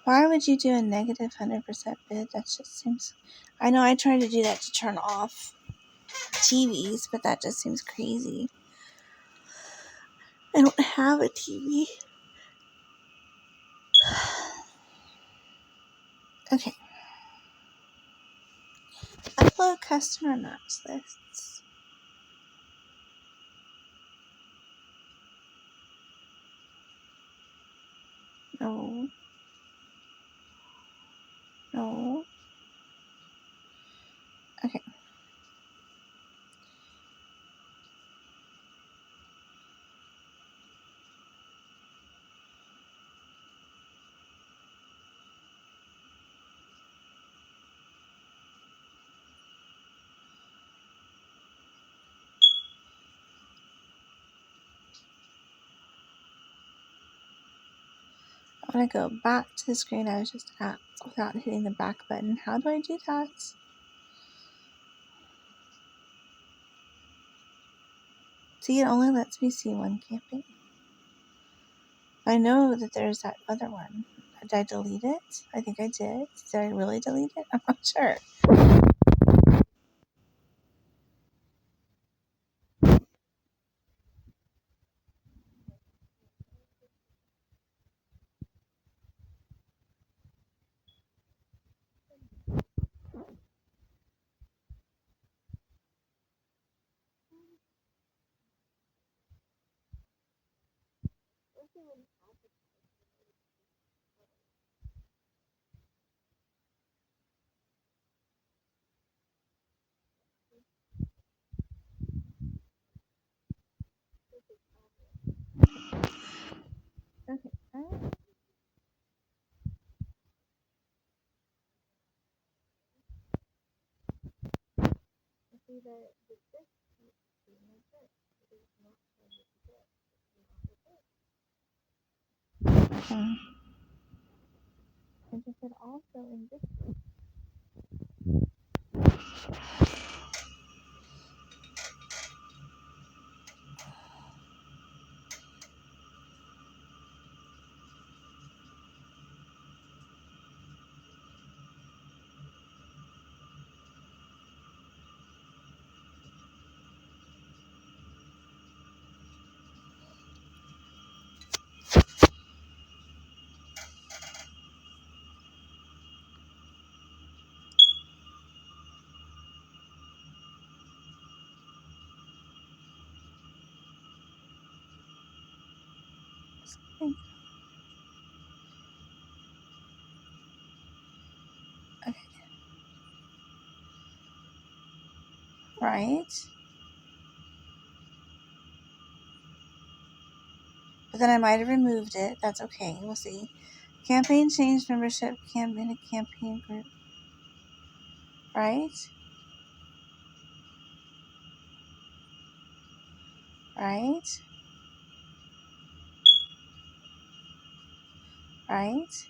Why would you do a negative 100% bid? That just seems... I know I tried to do that to turn off TVs, but that just seems crazy. I don't have a TV. Okay. Upload customer match lists. No. No. Okay. I'm going to go back to the screen I was just at without hitting the back button. How do I do that? See, it only lets me see one campaign. I know that there's that other one. Did I delete it? I think I did. Did I really delete it? I'm not sure. Okay. See I just said also in this. Okay. Right. But then I might have removed it. That's okay. We'll see. Campaign change membership campaign a campaign group. Right? Right? Right?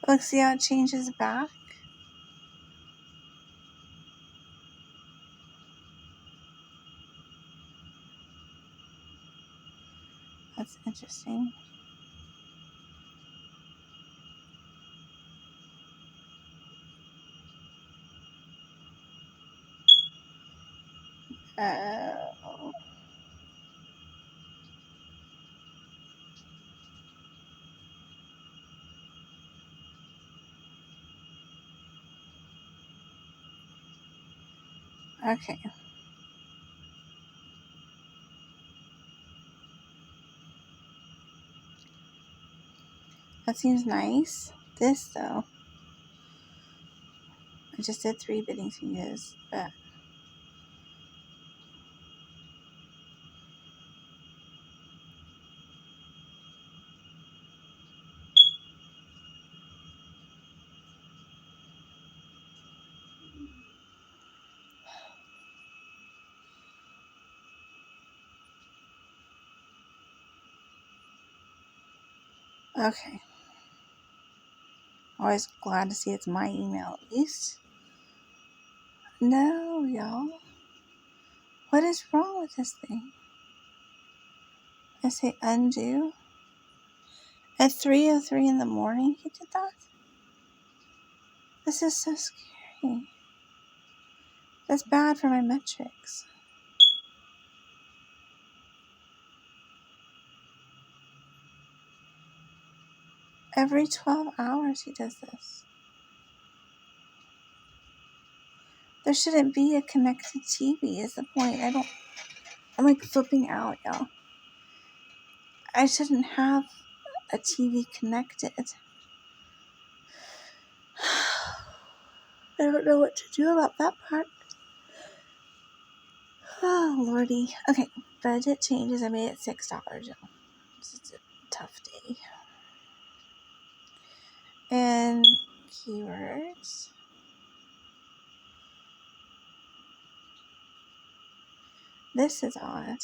Look, see how it changes back? That's interesting. Oh. Okay. That seems nice. This, though. I just did 3 bidding changes, but... Okay. Always glad to see it's my email at least. No, y'all. What is wrong with this thing? I say undo. At 3:03 in the morning he did that? This is so scary. That's bad for my metrics. Every 12 hours he does this. There shouldn't be a connected TV is the point. I'm like flipping out, y'all. I shouldn't have a TV connected. I don't know what to do about that part. Oh, lordy. Okay, budget changes. I made it $6, y'all. This is a tough day. And keywords. This is odd.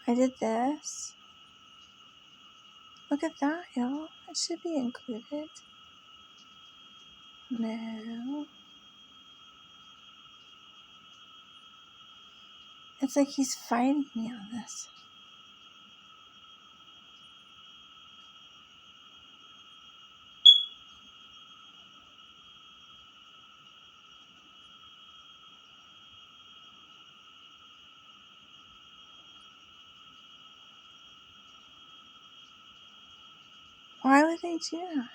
I did this. Look at that, y'all. It should be included. No. It's like he's fighting me on this. Why would they do that?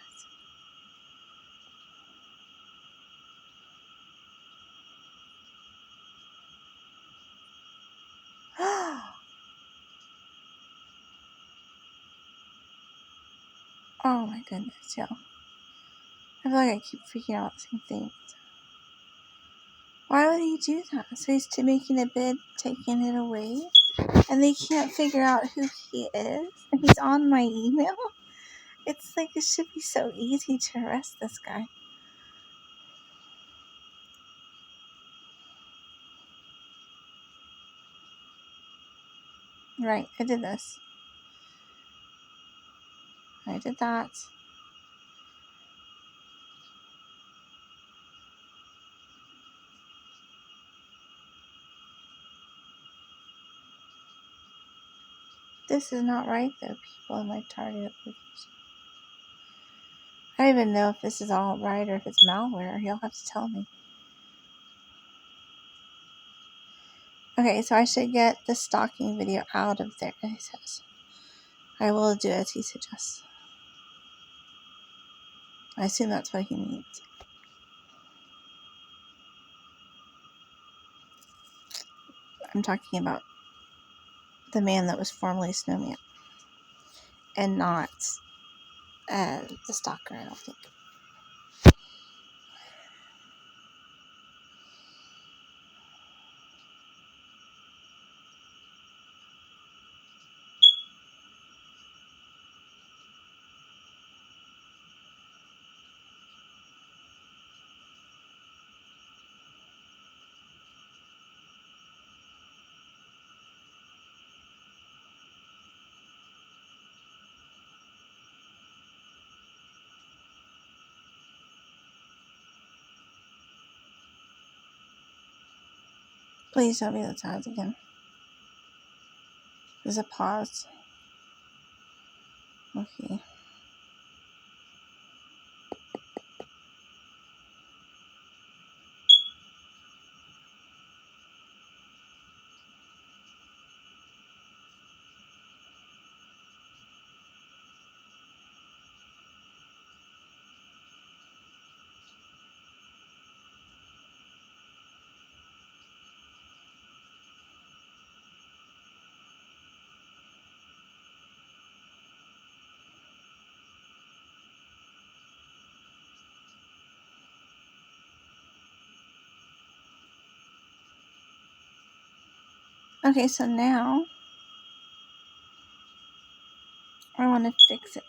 Oh my goodness, y'all. I feel like I keep freaking out the same thing. Why would he do that? So he's making a bid, taking it away, and they can't figure out who he is, and he's on my email? It's like it should be so easy to arrest this guy. Right, I did this. I did that. This is not right, though, people in my target location. I don't even know if this is all right or if it's malware. You'll have to tell me. Okay, so I should get the stalking video out of there, he says. I will do as he suggests. I assume that's what he means. I'm talking about the man that was formerly Snowman. And not the stalker, I don't think. Please tell me those ads again. There's a pause. Okay. Okay, so now I want to fix it.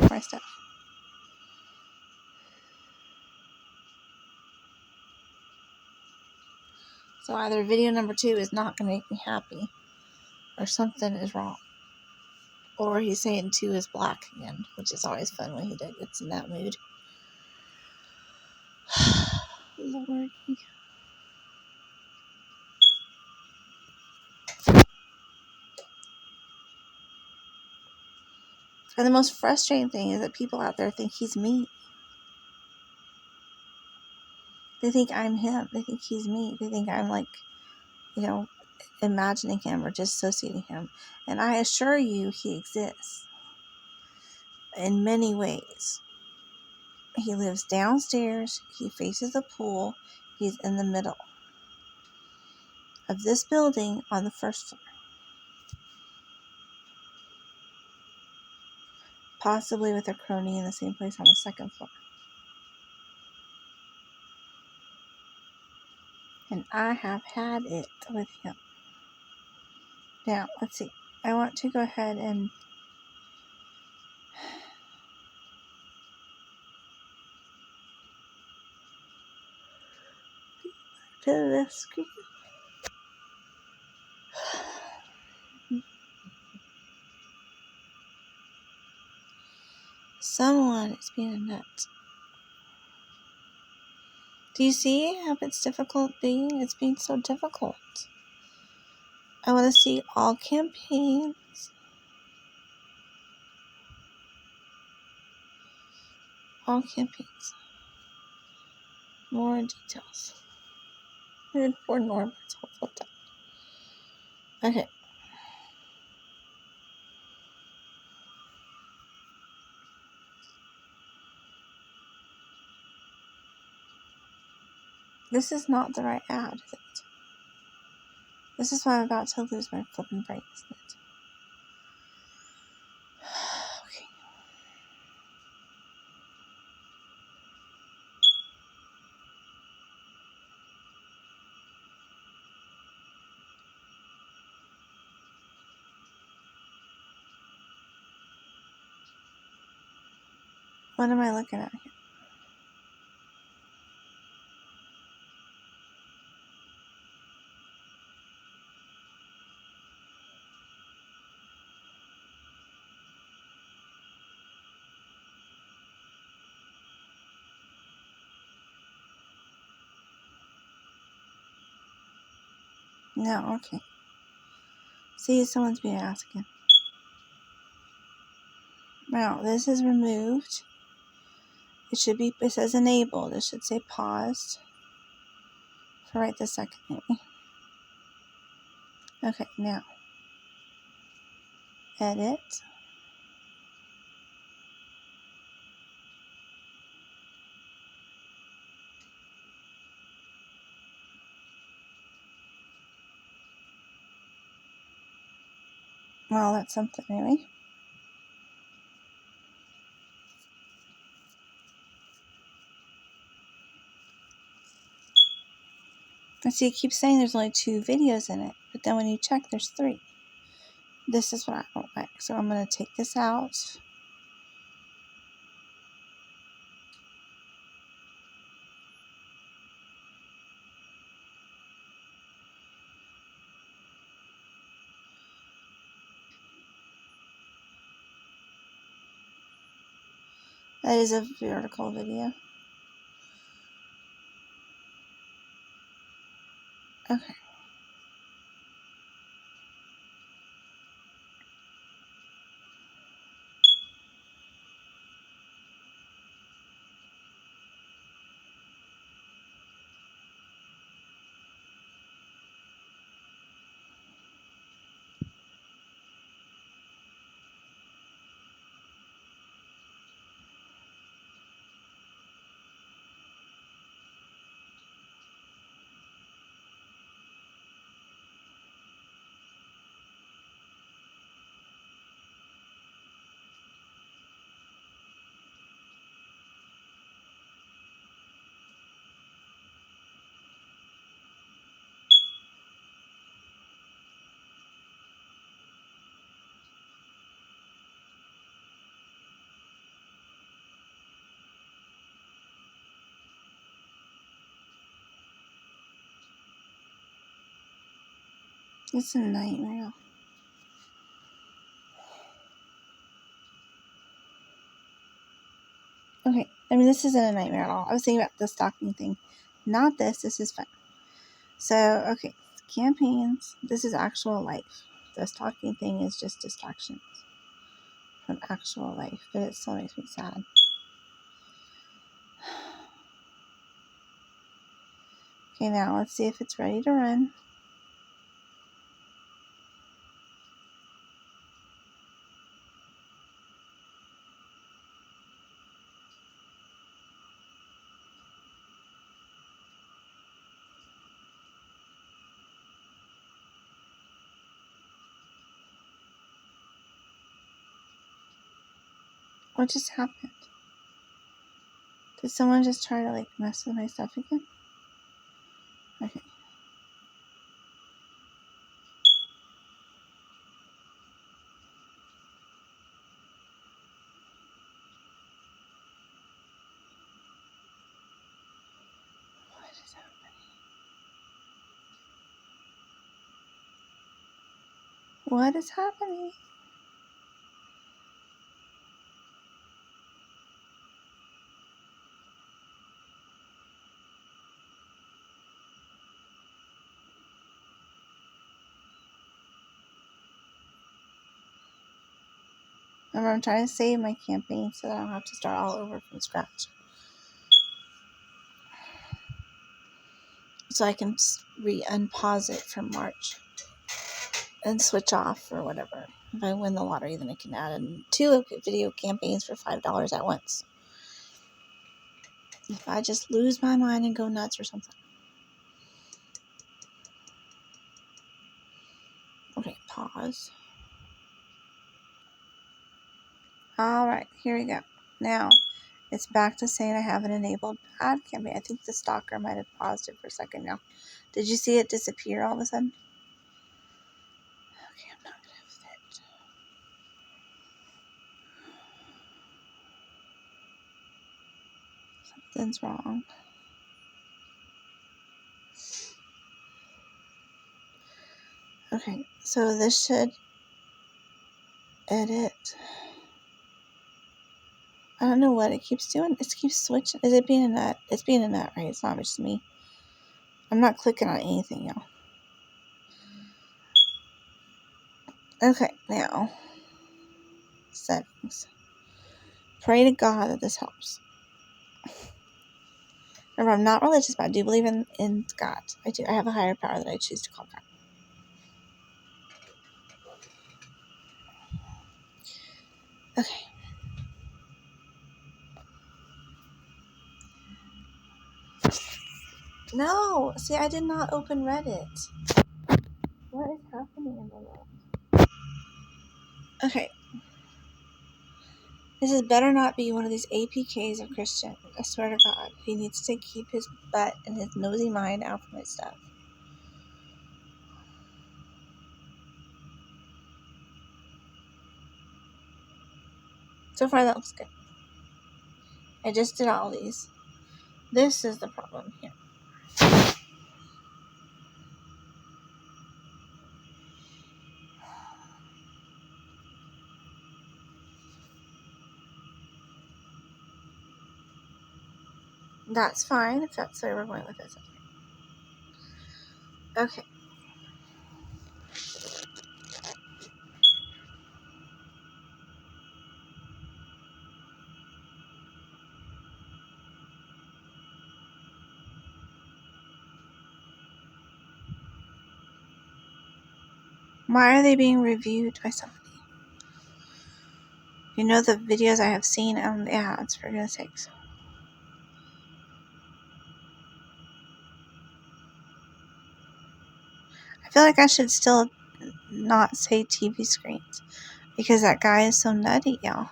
My stuff. So either video number 2 is not going to make me happy, or something is wrong. Or he's saying 2 is black again, which is always fun when he gets in that mood. Lord. And the most frustrating thing is that people out there think he's me. They think I'm him. They think he's me. They think I'm like, imagining him or dissociating him. And I assure you, he exists in many ways. He lives downstairs. He faces the pool. He's in the middle of this building on the first floor. Possibly with a crony in the same place on the second floor. And I have had it with him. Now, let's see. I want to go ahead and do this. Someone is being a nut. Do you see how it's difficult being? It's being so difficult. I want to see all campaigns. All campaigns. More details. And for Norm, it's all flipped up. Okay. This is not the right ad, is it? This is why I'm about to lose my flipping brain, isn't it? Okay. What am I looking at here? No, okay. See, someone's being asked again. Now, this is removed. It says enabled. It should say paused for right this second, maybe. Okay, now. Edit. Well, that's something, anyway. And see, it keeps saying there's only 2 videos in it, but then when you check, there's 3. This is what I don't like. So I'm going to take this out. That is a vertical video. Okay. It's a nightmare. Okay, I mean, this isn't a nightmare at all. I was thinking about the stalking thing. Not this. This is fun. So, okay, campaigns. This is actual life. The stalking thing is just distractions from actual life, but it still makes me sad. Okay, now let's see if it's ready to run. What just happened? Did someone just try to, like, mess with my stuff again? Okay. What is happening? What is happening? Remember, I'm trying to save my campaign so that I don't have to start all over from scratch. So I can unpause it from March and switch off or whatever. If I win the lottery, then I can add in 2 video campaigns for $5 at once. If I just lose my mind and go nuts or something. Okay, pause. Alright, here we go. Now, it's back to saying I have an enabled ad campaign. I think the stalker might have paused it for a second now. Did you see it disappear all of a sudden? Okay, I'm not going to fit. Something's wrong. Okay, so this should edit. I don't know what it keeps doing. It keeps switching. Is it being a nut? It's being a nut, right? It's not just me. I'm not clicking on anything, y'all. Okay, now. Settings. Pray to God that this helps. Remember, I'm not religious, but I do believe in God. I do. I have a higher power that I choose to call God. Okay. No! See, I did not open Reddit. What is happening in the world? Okay. This is better not be one of these APKs of Christian. I swear to God. He needs to keep his butt and his nosy mind out from my stuff. So far, that looks good. I just did all these. This is the problem here. That's fine if that's where we're going with this. Okay. Why are they being reviewed by somebody? You know the videos I have seen on the ads, for goodness sakes. I feel like I should still not say TV screens because that guy is so nutty, y'all.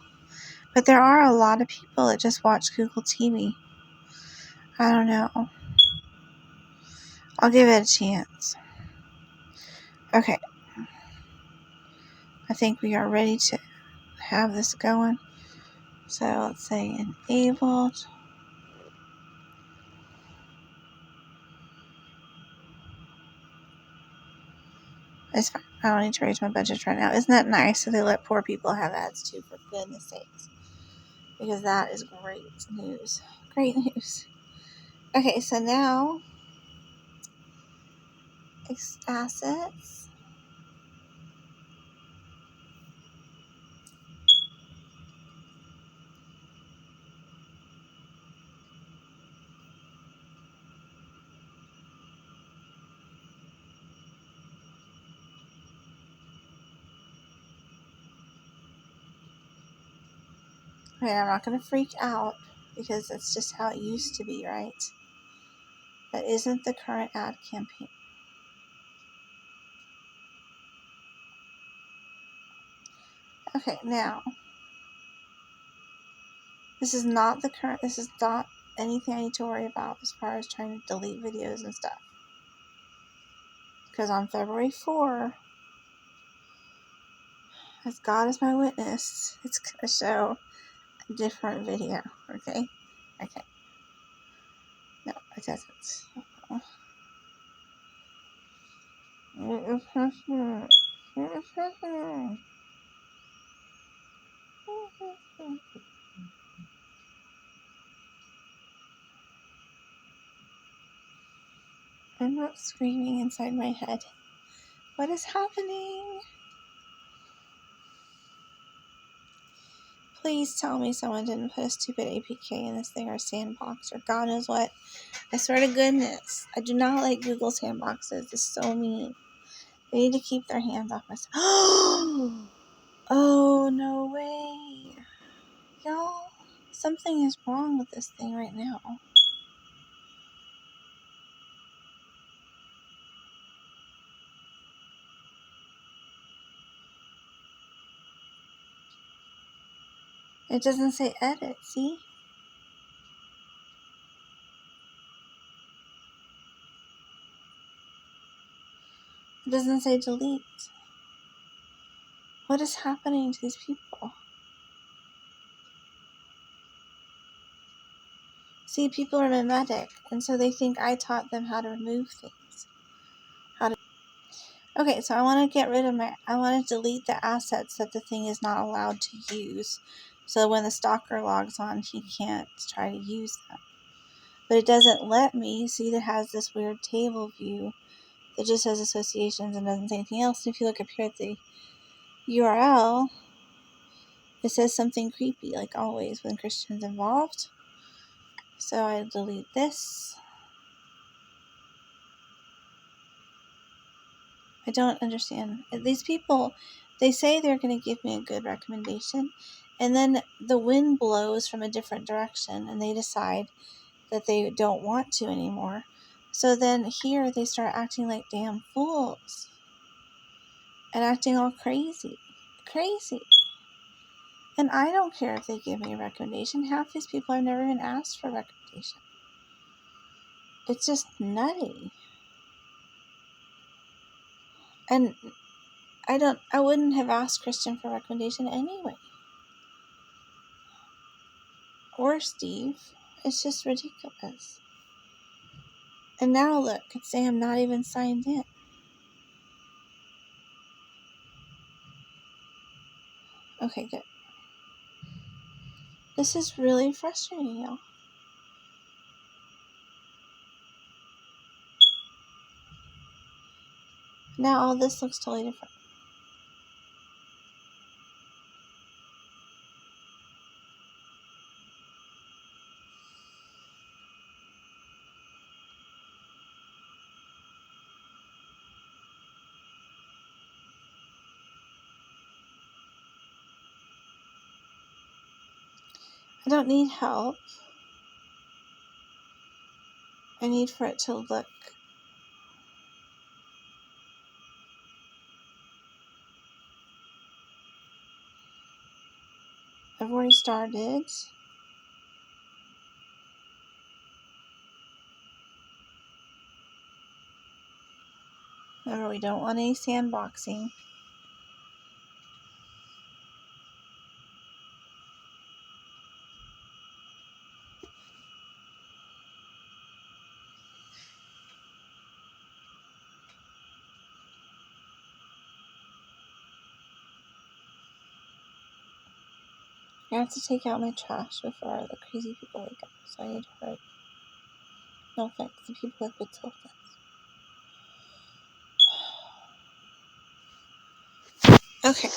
But there are a lot of people that just watch Google TV. I don't know. I'll give it a chance. Okay. I think we are ready to have this going. So let's say enabled. It's fine. I don't need to raise my budget right now. Isn't that nice? So they let poor people have ads too, for goodness sakes. Because that is great news. Great news. Okay, so now assets. Okay, I'm not going to freak out because that's just how it used to be, right? That isn't the current ad campaign. Okay, now, this is not anything I need to worry about as far as trying to delete videos and stuff. Because on February 4, as God is my witness, it's going to show a different video, okay? Okay. No, it doesn't. I'm not screaming inside my head. What is happening? Please tell me someone didn't put a stupid APK in this thing or sandbox or God knows what. I swear to goodness, I do not like Google sandboxes. It's so mean. They need to keep their hands off us. Oh, no way. Y'all, something is wrong with this thing right now. It doesn't say edit, see? It doesn't say delete. What is happening to these people? See, people are mimetic, and so they think I taught them how to remove things. Okay, so I want to delete the assets that the thing is not allowed to use. So when the stalker logs on, he can't try to use them. But it doesn't let me. See, it has this weird table view that just says associations and doesn't say anything else. If you look up here at the URL, it says something creepy, like always when Christians involved. So I delete this. I don't understand. These people, they say they're going to give me a good recommendation, and then the wind blows from a different direction, and they decide that they don't want to anymore. So then here they start acting like damn fools and acting all crazy. Crazy. And I don't care if they give me a recommendation. Half these people I've never even asked for a recommendation. It's just nutty. And I wouldn't have asked Christian for a recommendation anyway. Or Steve. It's just ridiculous. And now look, it's saying I'm not even signed in. Okay, good. This is really frustrating, y'all. Now all this looks totally different. I don't need help. I need for it to look. I've already started. Remember, we don't want any sandboxing. I have to take out my trash before the crazy people wake up, so I need to hurry. No offense to people with good soul sense. Okay.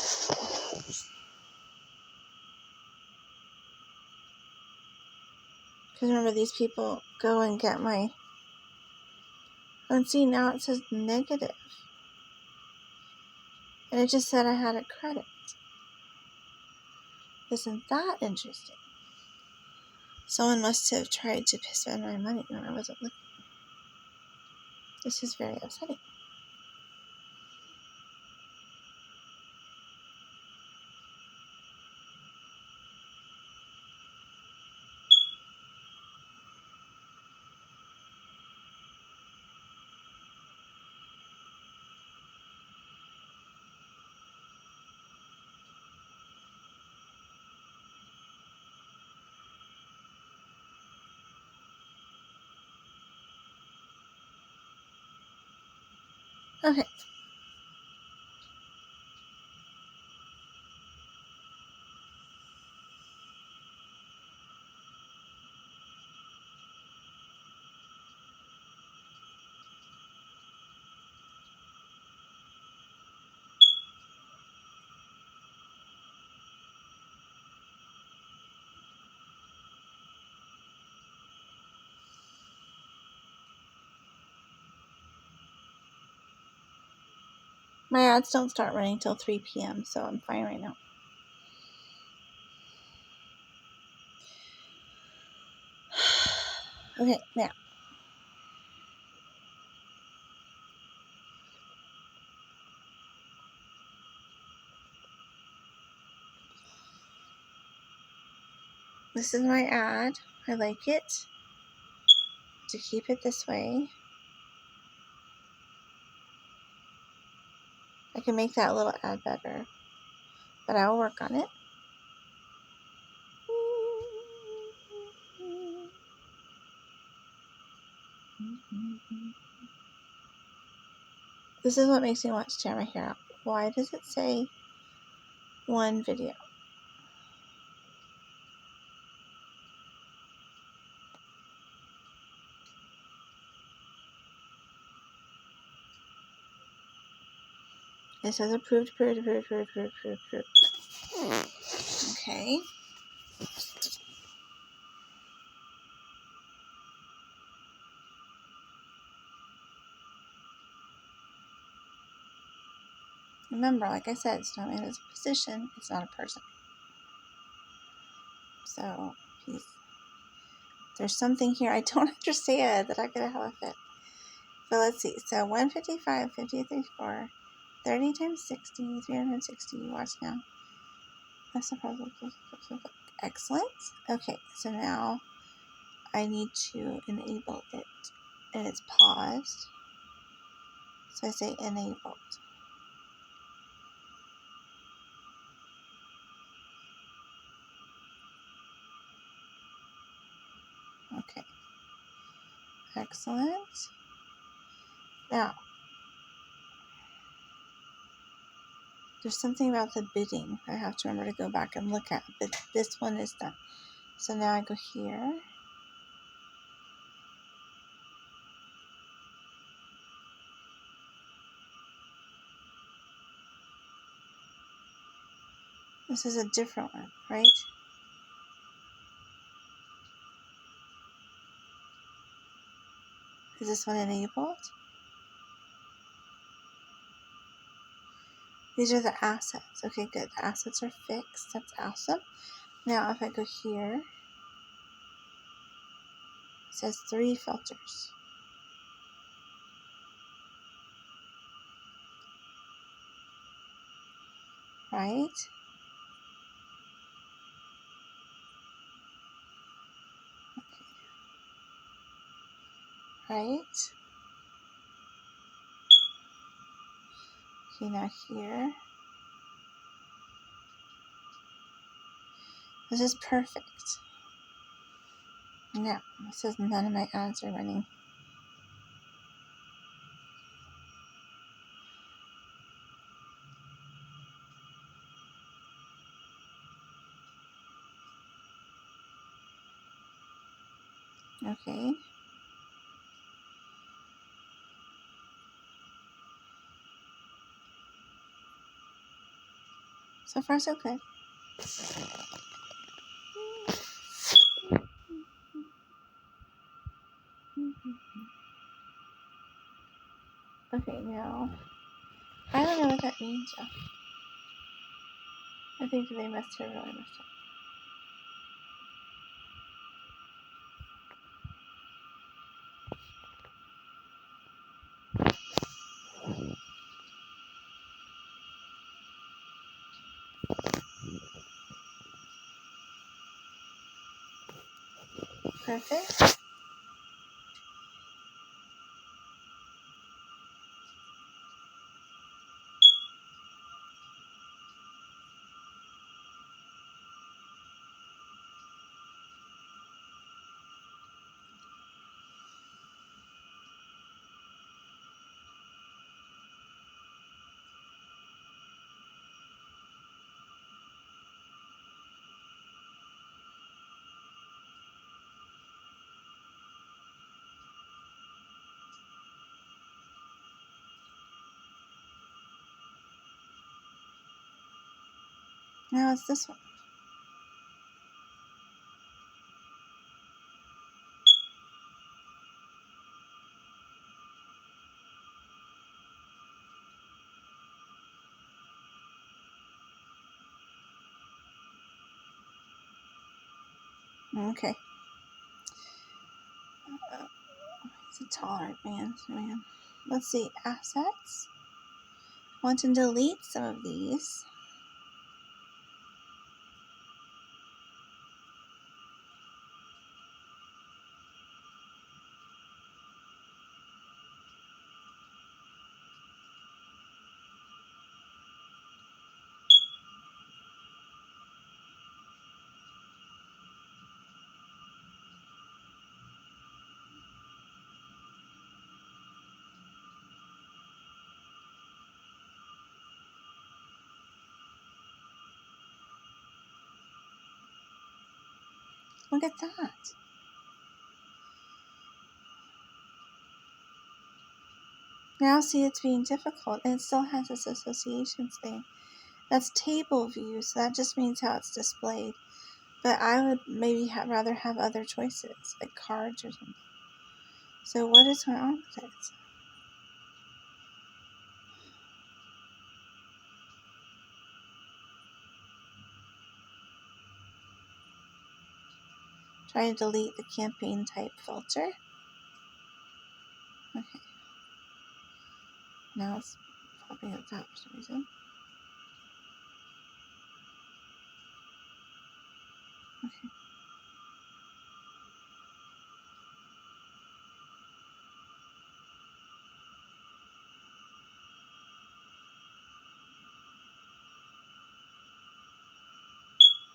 Because remember, these people go and get my... And see, now it says negative. And it just said I had a credit. Isn't that interesting? Someone must have tried to spend my money when I wasn't looking. This is very upsetting. Okay. My ads don't start running till 3 p.m., so I'm fine right now. Okay, now. This is my ad. I like it. To keep it this way. I can make that little ad better, but I will work on it. This is what makes me want to tear my hair out. Why does it say one video? It says approved. Okay. Remember, like I said, it's not made as a position. It's not a person. So, there's something here I don't understand that I'm going to have a fit. But let's see. So, 155, 50, 34, 30 times 60, 360. Watch now. That's the problem. Excellent. Okay, so now I need to enable it. And it's paused. So I say enabled. Okay. Excellent. Now, there's something about the bidding I have to remember to go back and look at. But this one is done. So now I go here. This is a different one, right? Is this one enabled? These are the assets. Okay, good. The assets are fixed. That's awesome. Now, if I go here, it says 3 filters. Right? Right? Okay, now here. This is perfect. Now, it says none of my ads are running. Okay. So far, so good. Okay, now I don't know what that means. Though. I think they must have really messed up. Perfect. Now it's this one. Okay. It's a tolerant man. Let's see. Assets. Want to delete some of these. Look at that. Now see it's being difficult and it still has this associations thing. That's table view, so that just means how it's displayed. But I would maybe rather have other choices, like cards or something. So what is going on with it? Try to delete the campaign type filter. Okay. Now it's popping up that for some reason. Okay.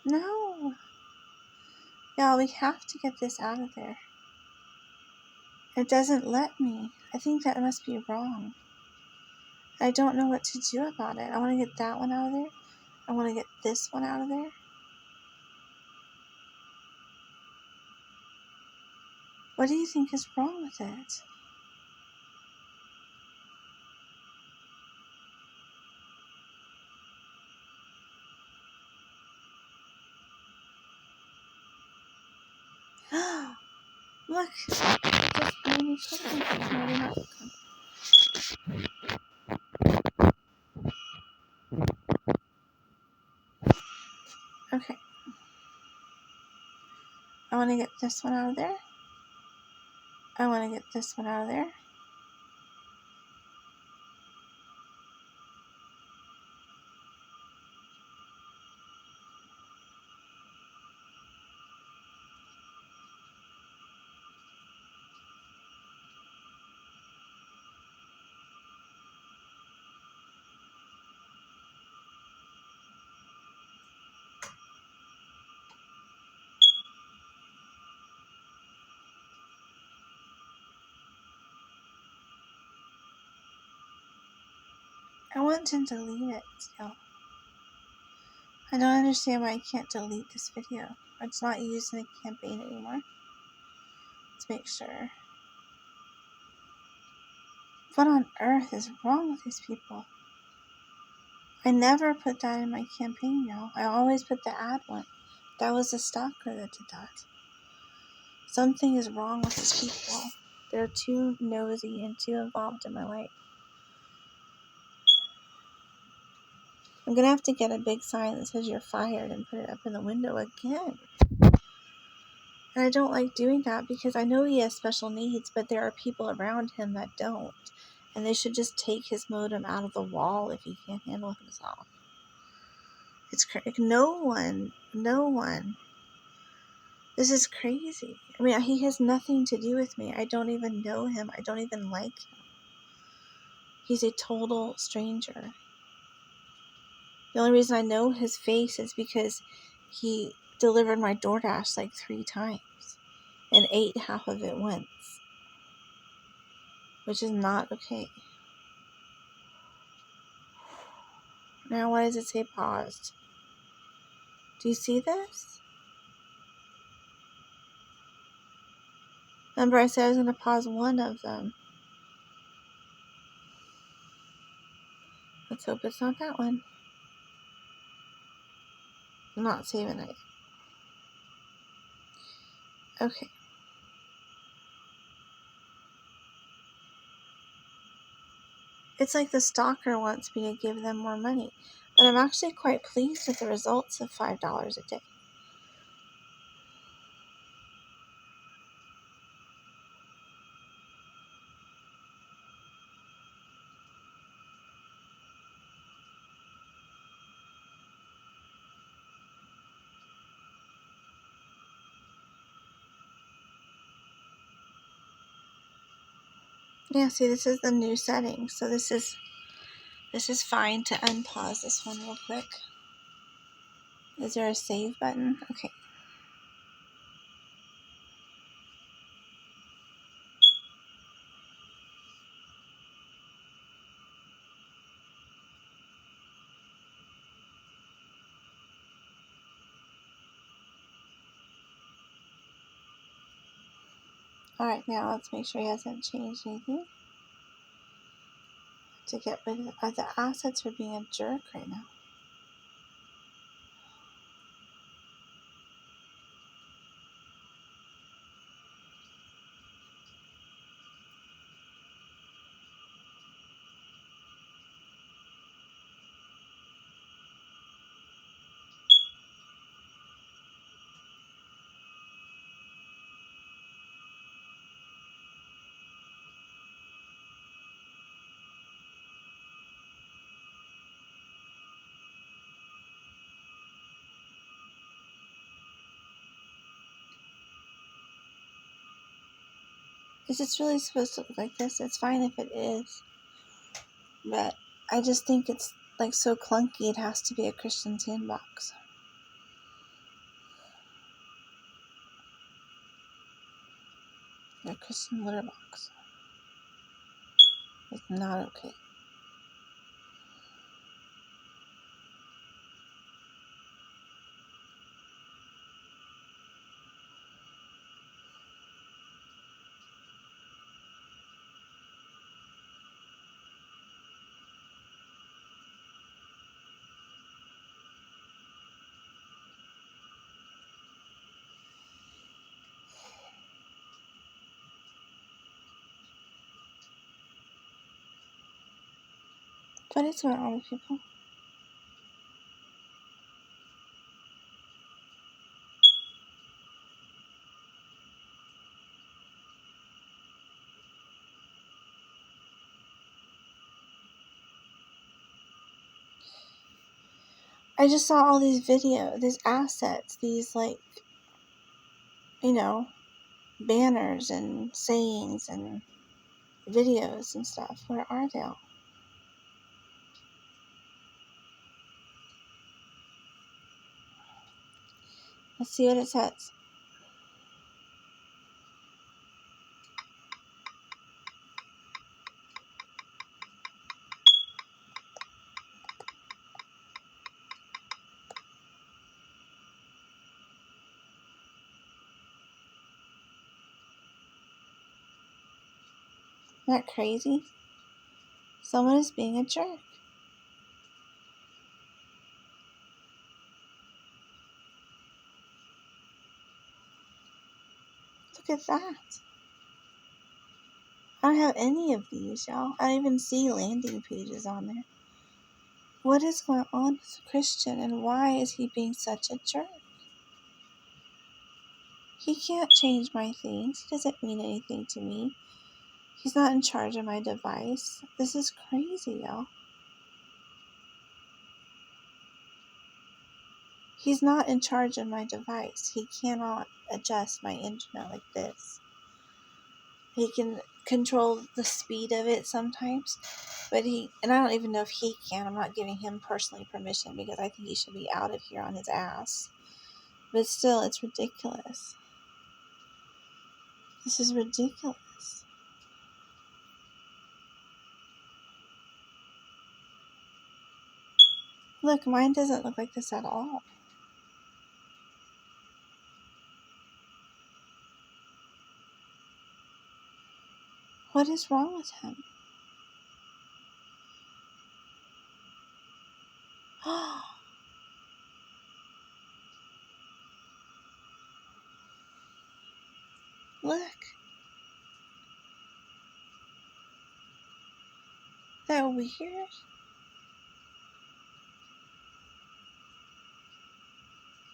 No! Yeah, we have to get this out of there. It doesn't let me. I think that must be wrong. I don't know what to do about it. I want to get that one out of there. I want to get this one out of there. What do you think is wrong with it? Look! Just maybe something. Maybe not. Okay. I want to get this one out of there. I want to get this one out of there. I want to delete it still. I don't understand why I can't delete this video. It's not used in the campaign anymore. Let's make sure. What on earth is wrong with these people? I never put that in my campaign, y'all. I always put the ad one. That was a stalker that did that. Something is wrong with these people. They're too nosy and too involved in my life. I'm going to have to get a big sign that says you're fired and put it up in the window again. And I don't like doing that because I know he has special needs, but there are people around him that don't. And they should just take his modem out of the wall if he can't handle himself. It's crazy. No one. This is crazy. I mean, he has nothing to do with me. I don't even know him. I don't even like him. He's a total stranger. The only reason I know his face is because he delivered my DoorDash like 3 times and ate half of it once, which is not okay. Now, why does it say paused? Do you see this? Remember, I said I was going to pause one of them. Let's hope it's not that one. I'm not saving it. Okay. It's like the stalker wants me to give them more money. But I'm actually quite pleased with the results of $5 a day. Yeah, see, this is the new setting. So this is fine to unpause this one real quick. Is there a save button? Okay. Alright, now let's make sure he hasn't changed anything. To get rid of the assets for being a jerk right now. Is this really supposed to look like this? It's fine if it is. But I just think it's like so clunky it has to be a Christian sandbox. A Christian litter box. It's not okay. What is going on with people? I just saw all these these assets, these banners and sayings and videos and stuff. Where are they all? Let's see what it says. Isn't that crazy? Someone is being a jerk. Look at that. I don't have any of these, y'all. I don't even see landing pages on there. What is going on with Christian, and why is he being such a jerk? He can't change my things. He doesn't mean anything to me. He's not in charge of my device. This is crazy, y'all. He's not in charge of my device. He cannot adjust my internet like this. He can control the speed of it sometimes, but and I don't even know if he can. I'm not giving him personally permission because I think he should be out of here on his ass. But still, it's ridiculous. This is ridiculous. Look, mine doesn't look like this at all. What is wrong with him? Look. That weird?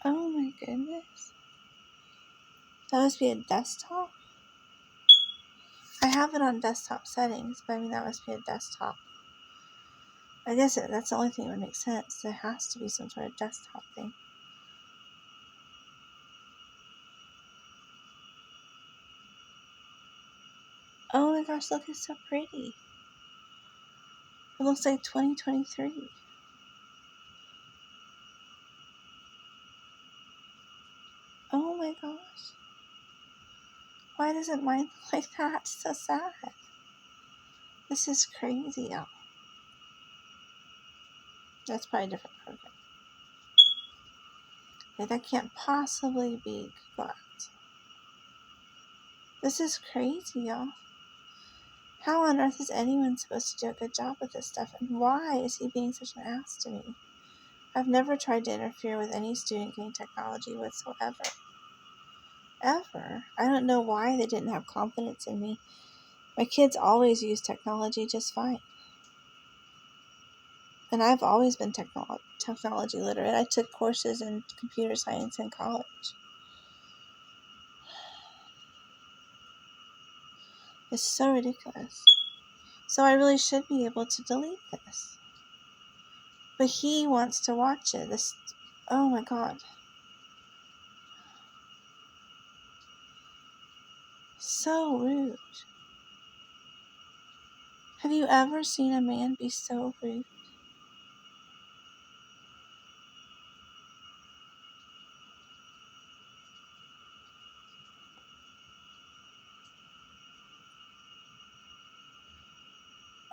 Oh my goodness. That must be a desktop? I have it on desktop settings, but I mean, that must be a desktop. I guess that's the only thing that would make sense. There has to be some sort of desktop thing. Oh my gosh, look, it's so pretty. It looks like 2023. Oh my gosh. Why doesn't mine look like that? It's so sad. This is crazy. Oh, that's probably a different program. Okay, that can't possibly be correct. This is crazy, y'all. How on earth is anyone supposed to do a good job with this stuff? And why is he being such an ass to me? I've never tried to interfere with any student getting technology whatsoever. Ever. I don't know why they didn't have confidence in me. My kids always use technology just fine. And I've always been technology literate. I took courses in computer science in college. It's so ridiculous. So I really should be able to delete this. But he wants to watch it. Oh my god. So rude. Have you ever seen a man be so rude?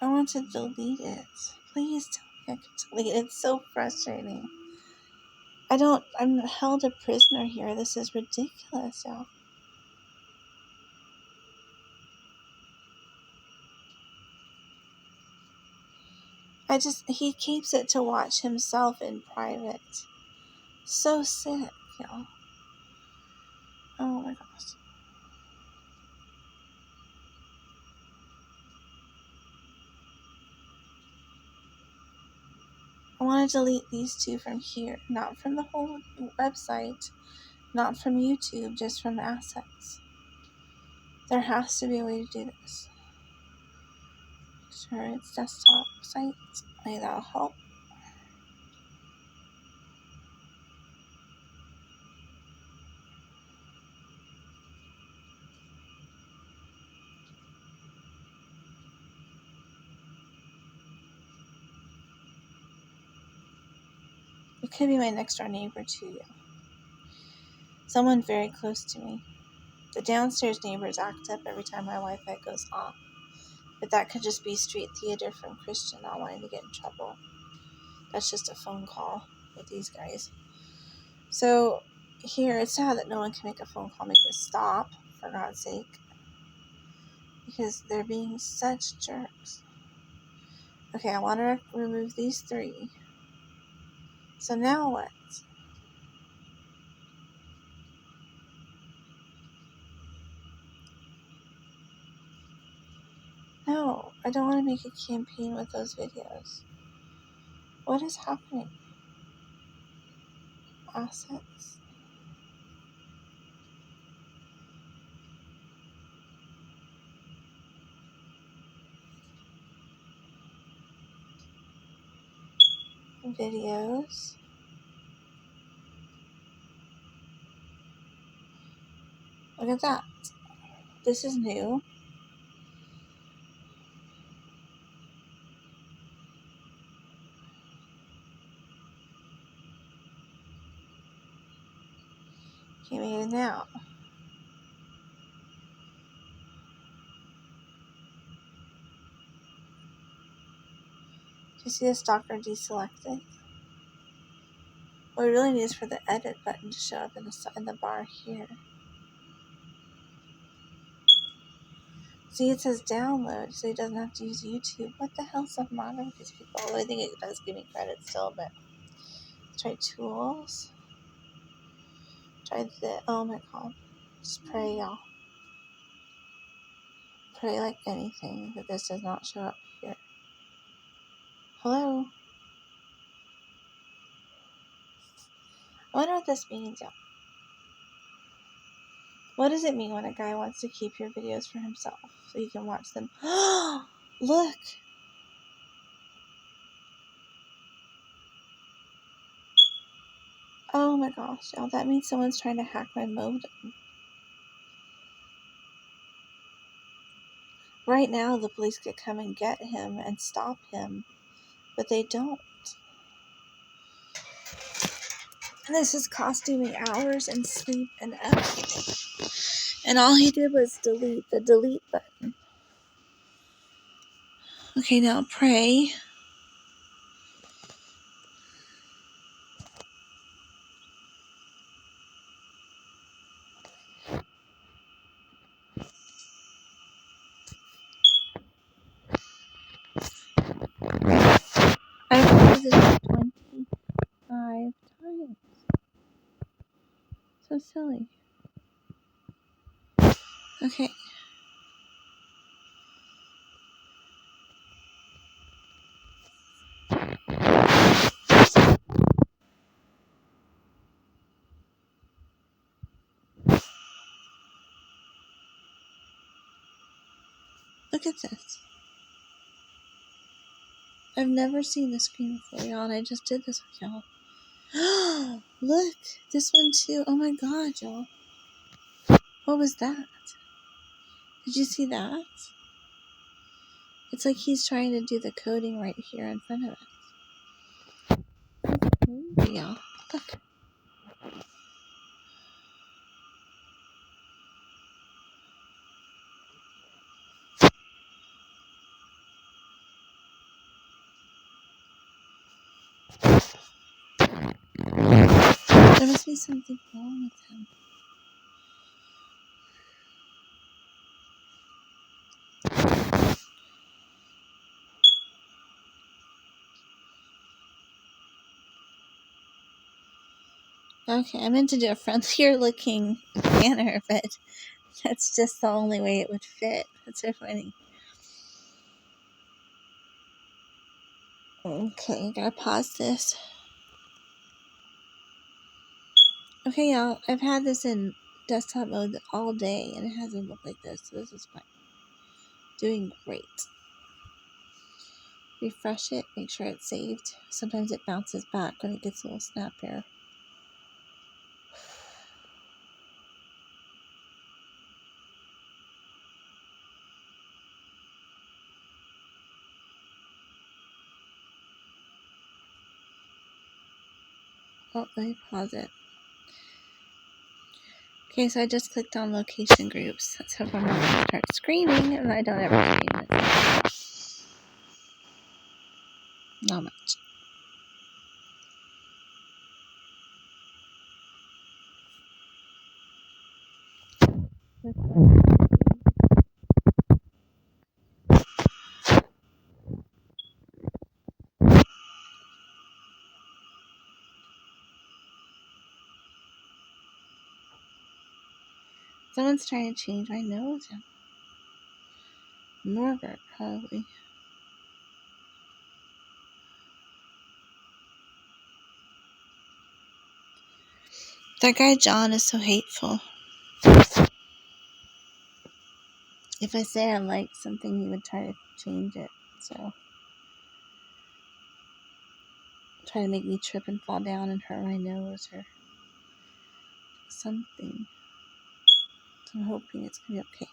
I want to delete it. Please tell me I can delete it. It's so frustrating. I'm held a prisoner here. This is ridiculous, y'all. He keeps it to watch himself in private. So sick, y'all. Oh my gosh. I want to delete these two from here, not from the whole website, not from YouTube, just from assets. There has to be a way to do this. Sure, it's desktop site. Maybe that'll help. It could be my next door neighbor too, yeah. Someone very close to me. The downstairs neighbors act up every time my Wi-Fi goes off. But that could just be street theater from Christian not wanting to get in trouble. That's just a phone call with these guys. So here, it's sad that no one can make a phone call, make this stop, for God's sake. because they're being such jerks. Okay, I want to remove these 3. So now what? No, I don't want to make a campaign with those videos. What is happening? Assets. Videos. Look at that. This is new. Okay, maybe now. Do you see the stalker deselected? What we really need is for the edit button to show up in the bar here. See, it says download, so he doesn't have to use YouTube. What the hell's up wrong with these people? Although I think it does give me credit still, but let's try tools. Try the element comp. Just pray, y'all. Pray like anything that this does not show up here. Hello? I wonder what this means, y'all. What does it mean when a guy wants to keep your videos for himself so you can watch them? Look! Oh my gosh, y'all, that means someone's trying to hack my modem. Right now, the police could come and get him and stop him, but they don't. And this is costing me hours and sleep and everything. And all he did was delete the delete button. Okay, now pray. I've used this 25 times. So silly. Okay. Look at this. I've never seen this screen before, y'all, and I just did this with y'all. Look, this one too. Oh my god, y'all. What was that? Did you see that? It's like he's trying to do the coding right here in front of us. That's crazy, y'all. Look. There must be something wrong with him. Okay, I meant to do a friendlier looking banner, but that's just the only way it would fit. That's so funny. Okay, gotta pause this. Okay, y'all, I've had this in desktop mode all day and it hasn't looked like this, so this is fine. Doing great. Refresh it, make sure it's saved. Sometimes it bounces back when it gets a little snap error. Oh, let me pause it. Okay, so I just clicked on location groups. Let's hope I'm not going to start screaming and I don't ever scream this. Not much. Someone's trying to change my nose. Norbert, probably. That guy John is so hateful. If I say I like something, he would try to change it. So, try to make me trip and fall down and hurt my nose or something. So I'm hoping it's going to be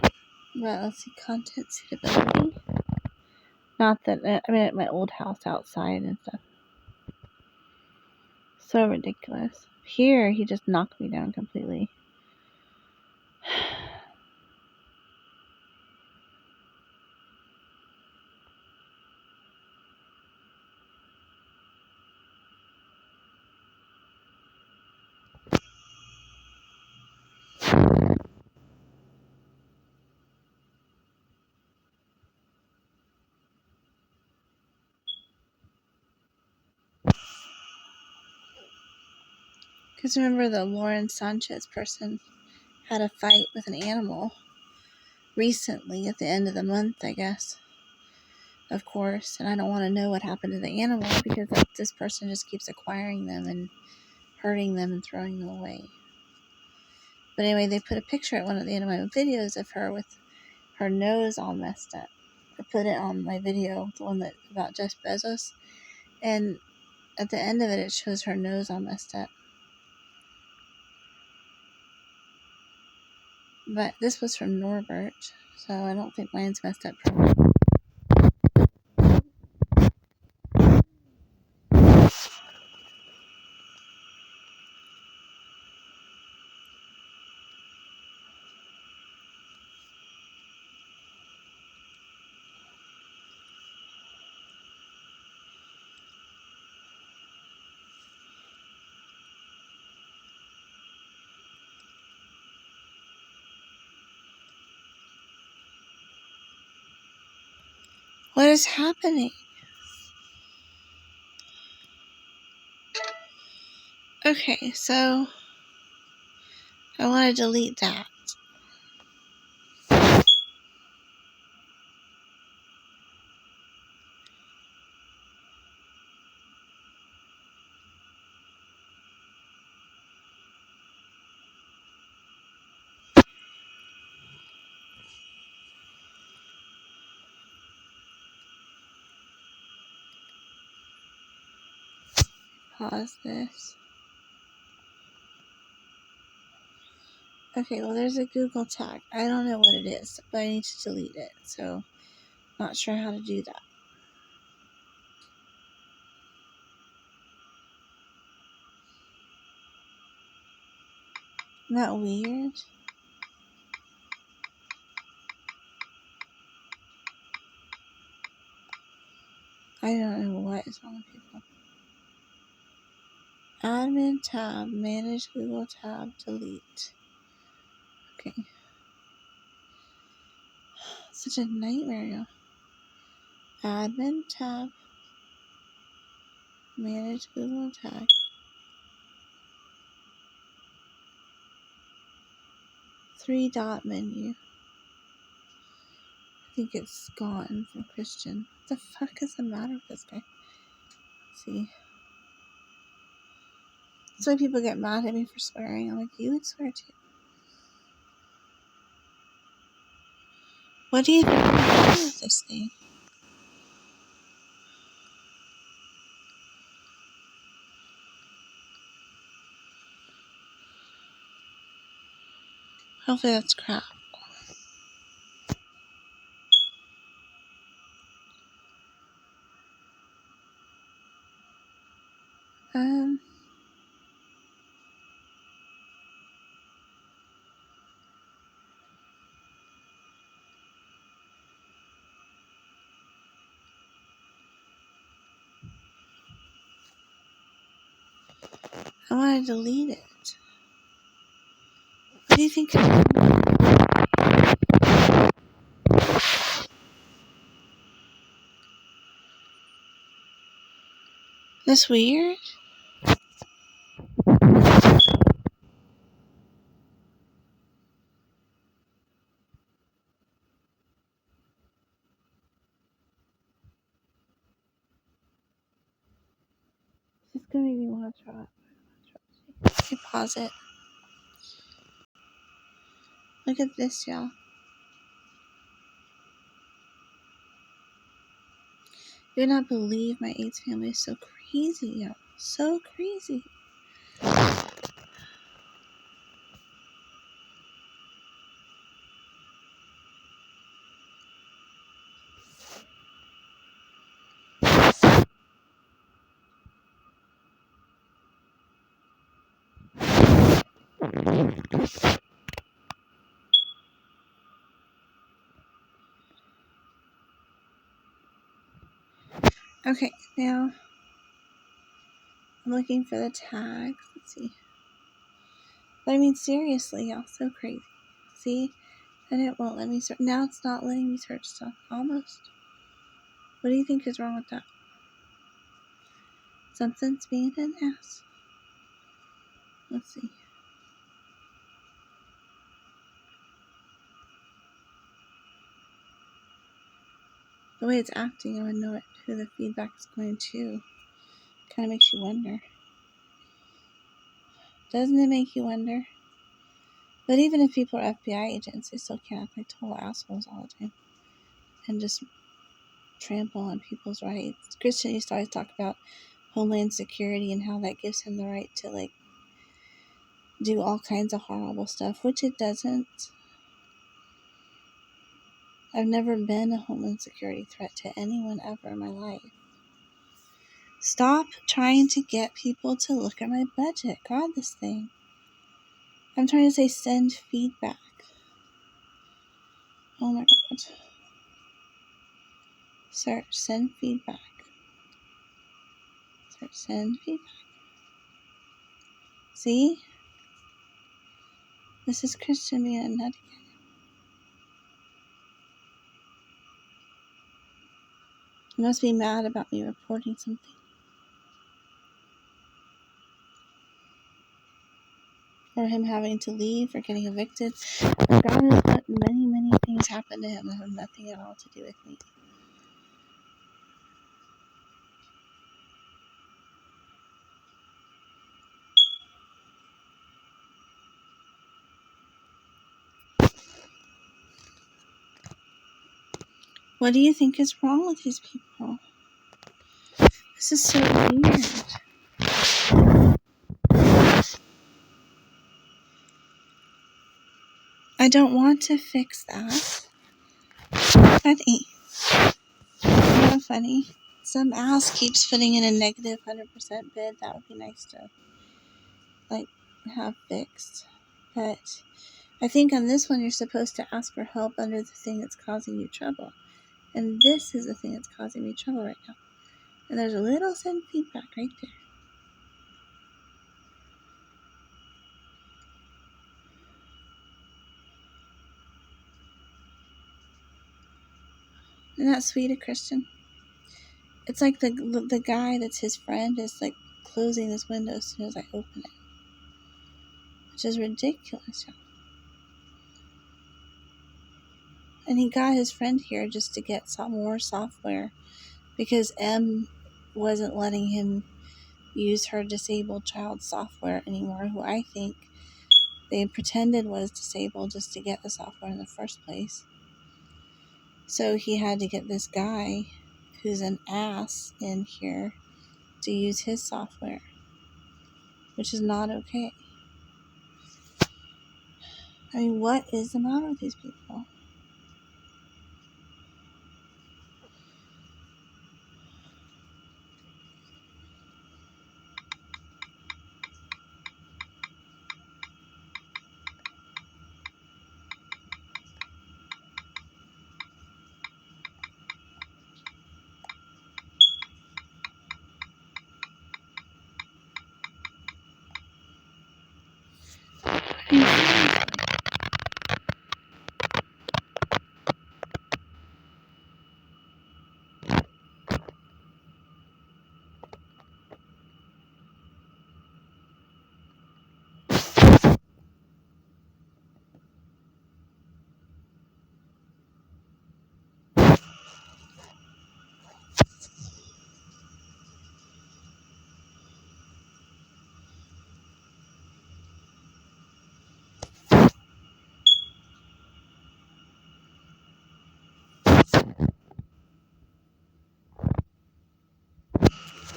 okay. Well, let's see. Content suitability. Not that, I mean, at my old house outside and stuff. So ridiculous. Here, he just knocked me down completely. Because remember, the Lauren Sanchez person had a fight with an animal recently at the end of the month, I guess. Of course, and I don't want to know what happened to the animal because this person just keeps acquiring them and hurting them and throwing them away. But anyway, they put a picture at one of the end of my videos of her with her nose all messed up. I put it on my video, the one that about Jeff Bezos, and at the end of it, it shows her nose all messed up. But this was from Norbert, so I don't think mine's messed up. What is happening? Okay, so I want to delete that. Pause this. Okay, well, there's a Google tag. I don't know what it is, but I need to delete it, so not sure how to do that. Isn't that weird? I don't know what is wrong with people. Admin tab, manage Google tab, delete. Okay. Such a nightmare. Admin tab, manage Google tag. 3-dot menu. I think it's gone from Christian. What the fuck is the matter with this guy? Let's see. That's why people get mad at me for swearing. I'm like, you would swear too. What do you think I'm gonna do with this thing? Hopefully that's crap. I want to delete it. What do you think? This weird? gonna make me want to try it. Okay, pause it. Look at this, y'all. You would not believe my AIDS family is so crazy, y'all. So crazy. Okay, now I'm looking for the tags. Let's see. But I mean, seriously, y'all, so crazy. See? And it won't let me search. Now it's not letting me search stuff. Almost. What do you think is wrong with that? Something's being an ass. Let's see. The way it's acting, I would know who the feedback is going to. Kind of makes you wonder. Doesn't it make you wonder? But even if people are FBI agents, they still can't act like total assholes all the time and just trample on people's rights. Christian used to always talk about Homeland Security and how that gives him the right to, like, do all kinds of horrible stuff, which it doesn't. I've never been a Homeland Security threat to anyone ever in my life. Stop trying to get people to look at my budget. God, this thing. I'm trying to say send feedback. Oh my God. Search send feedback. Search send feedback. See? This is Christian being a nut again. He must be mad about me reporting something. Or him having to leave or getting evicted. And God has let many, many things happen to him that have nothing at all to do with me. What do you think is wrong with these people? This is so weird. I don't want to fix that. Funny. You know, funny. Some ass keeps putting in a negative 100% bid. That would be nice to, like, have fixed. But I think on this one, you're supposed to ask for help under the thing that's causing you trouble. And this is the thing that's causing me trouble right now. And there's a little send feedback right there. Isn't that sweet, a Christian? It's like the guy that's his friend is, like, closing this window as soon as I open it. Which is ridiculous, y'all. And he got his friend here just to get some more software because M wasn't letting him use her disabled child software anymore, who I think they pretended was disabled just to get the software in the first place. So he had to get this guy who's an ass in here to use his software, which is not okay. I mean, what is the matter with these people?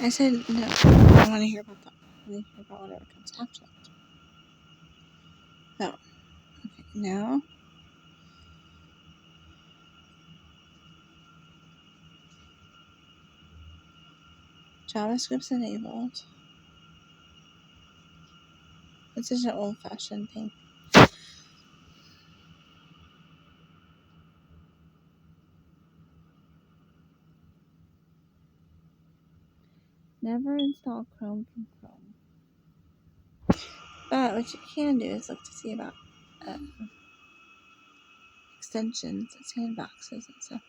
I said no. I want to hear about that. I want to hear about whatever comes after that. No. Okay. Now. JavaScript's enabled. It's such an old-fashioned thing. Never install Chrome from Chrome. But what you can do is look to see about extensions and sandboxes and stuff.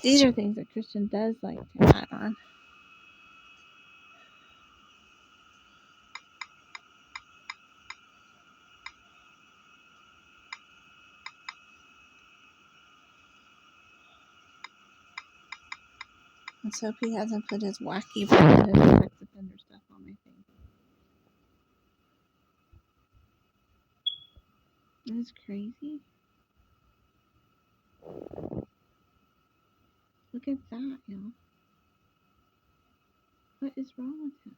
These are things that Christian does like to add on. Let's hope he hasn't put his wacky branded sex offender stuff on my thing. That's crazy. Look at that, y'all. What is wrong with him?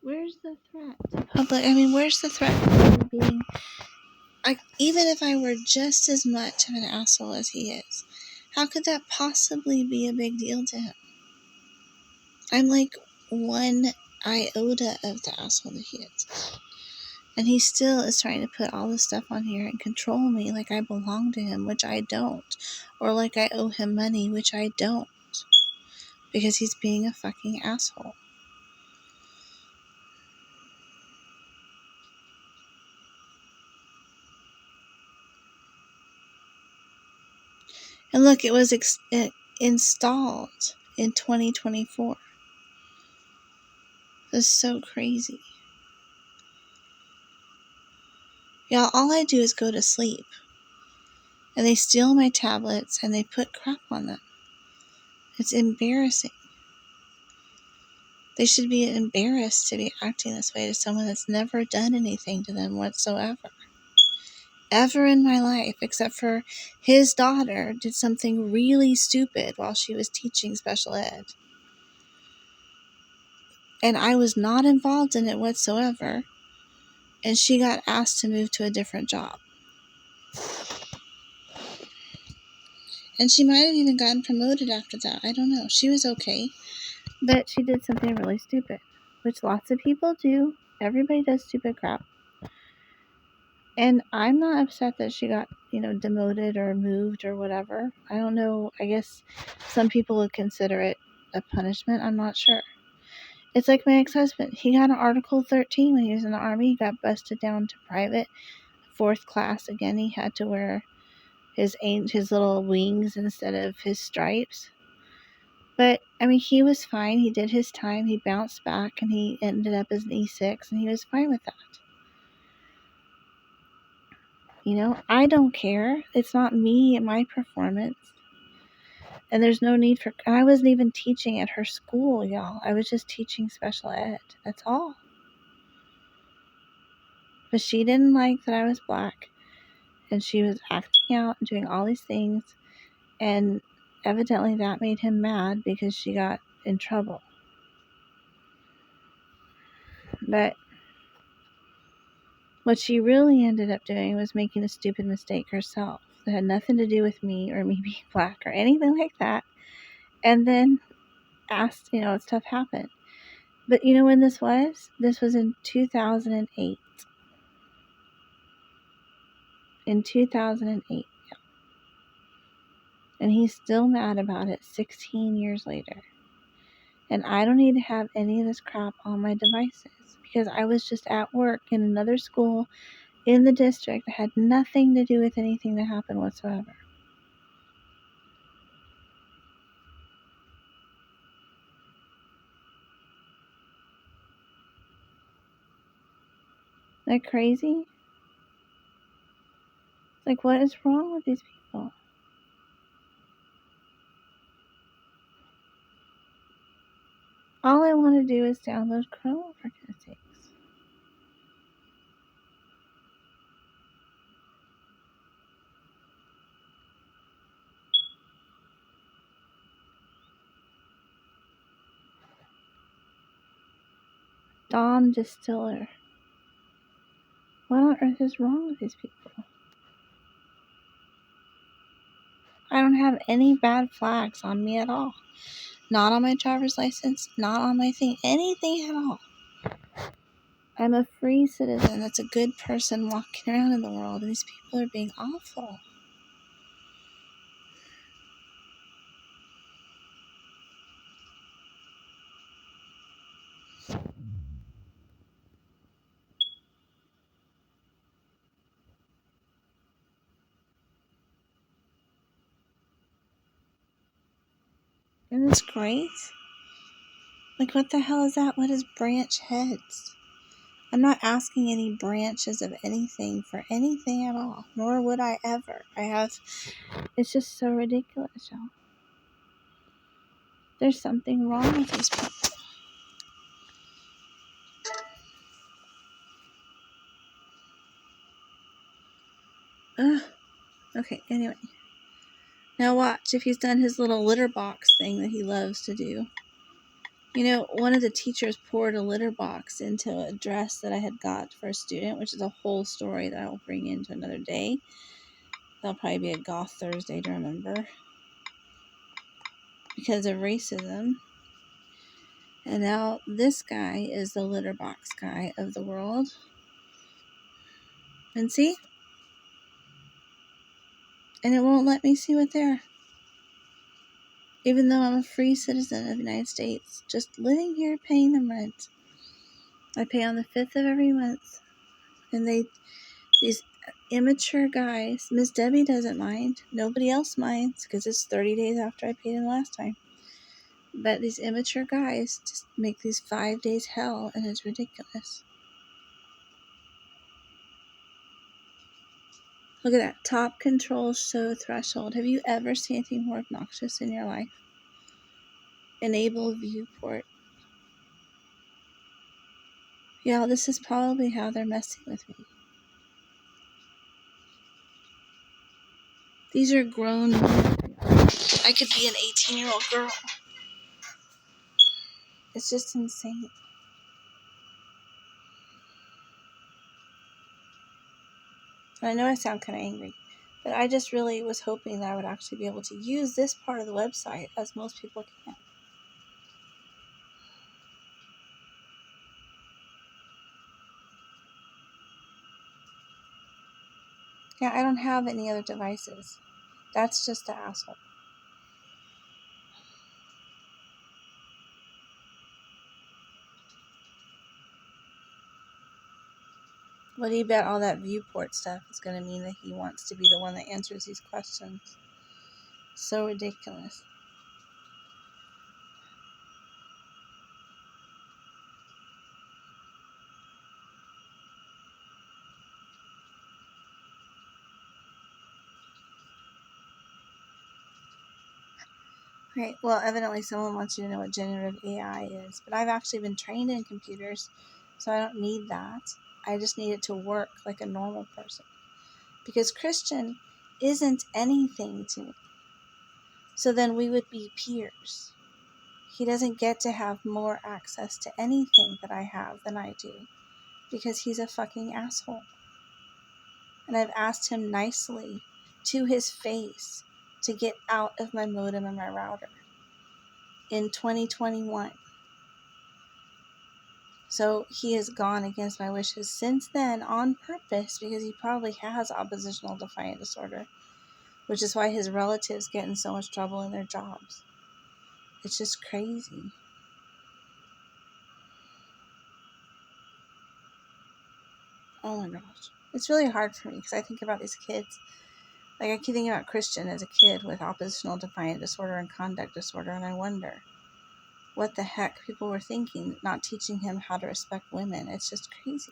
Where's the threat? Public. I mean, where's the threat of being? Even if I were just as much of an asshole as he is, how could that possibly be a big deal to him? I'm like one iota of the asshole that he is. And he still is trying to put all this stuff on here and control me like I belong to him, which I don't. Or like I owe him money, which I don't. Because he's being a fucking asshole. And look, it was installed in 2024. This is so crazy. Y'all, all I do is go to sleep. And they steal my tablets and they put crap on them. It's embarrassing. They should be embarrassed to be acting this way to someone that's never done anything to them whatsoever. Ever in my life, except for his daughter did something really stupid while she was teaching special ed. And I was not involved in it whatsoever. And she got asked to move to a different job. And she might have even gotten promoted after that. I don't know. She was okay. But she did something really stupid, which lots of people do. Everybody does stupid crap. And I'm not upset that she got, demoted or moved or whatever. I don't know. I guess some people would consider it a punishment. I'm not sure. It's like my ex-husband. He got an Article 13 when he was in the Army. He got busted down to private, 4th class. Again, he had to wear his little wings instead of his stripes. But, I mean, he was fine. He did his time. He bounced back, and he ended up as an E6, and he was fine with that. I don't care. It's not me and my performance. And there's no need for... And I wasn't even teaching at her school, y'all. I was just teaching special ed. That's all. But she didn't like that I was black. And she was acting out and doing all these things. And evidently that made him mad because she got in trouble. But what she really ended up doing was making a stupid mistake herself that had nothing to do with me or me being black or anything like that. And then asked, stuff happened. But you know when this was? This was in 2008. In 2008. And he's still mad about it 16 years later. And I don't need to have any of this crap on my devices because I was just at work in another school in the district that had nothing to do with anything that happened whatsoever. Isn't that crazy? Like, what is wrong with these people? All I want to do is download Chrome, for goodness sakes. Dawn Distiller. What on earth is wrong with these people? I don't have any bad flags on me at all. Not on my driver's license, not on my thing, anything at all. I'm a free citizen that's a good person walking around in the world, and these people are being awful. Isn't this great? Like, what the hell is that? What is branch heads? I'm not asking any branches of anything for anything at all, nor would I ever. It's just so ridiculous, y'all. There's something wrong with these people. Ugh. Okay, anyway. Now watch if he's done his little litter box thing that he loves to do. You know, one of the teachers poured a litter box into a dress that I had got for a student, which is a whole story that I will bring into another day. That'll probably be a Goth Thursday to remember. Because of racism. And now this guy is the litter box guy of the world. And see? And it won't let me see what they are. Even though I'm a free citizen of the United States, just living here paying them rent. I pay on the 5th of every month. And these immature guys, Miss Debbie doesn't mind. Nobody else minds because it's 30 days after I paid him last time. But these immature guys just make these 5 days hell, and it's ridiculous. Look at that. Top control show threshold. Have you ever seen anything more obnoxious in your life? Enable viewport. Yeah, this is probably how they're messing with me. These are grown men. I could be an 18-year-old girl. It's just insane. I know I sound kind of angry, but I just really was hoping that I would actually be able to use this part of the website as most people can. Yeah, I don't have any other devices. That's just the asshole. What do you bet all that viewport stuff is going to mean that he wants to be the one that answers these questions? So ridiculous. Right, well, evidently someone wants you to know what generative AI is, but I've actually been trained in computers, so I don't need that. I just need it to work like a normal person. Because Christian isn't anything to me. So then we would be peers. He doesn't get to have more access to anything that I have than I do, because he's a fucking asshole. And I've asked him nicely to his face to get out of my modem and my router in 2021. So he has gone against my wishes since then on purpose, because he probably has oppositional defiant disorder, which is why his relatives get in so much trouble in their jobs. It's just crazy. Oh my gosh. It's really hard for me because I think about these kids. Like, I keep thinking about Christian as a kid with oppositional defiant disorder and conduct disorder, and I wonder what the heck people were thinking, not teaching him how to respect women. It's just crazy.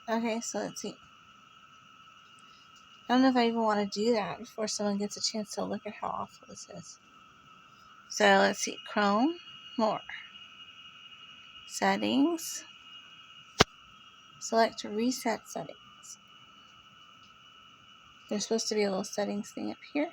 Okay, so let's see. I don't know if I even want to do that before someone gets a chance to look at how awful this is. So let's see. Chrome. More. Settings. Select reset settings. There's supposed to be a little settings thing up here.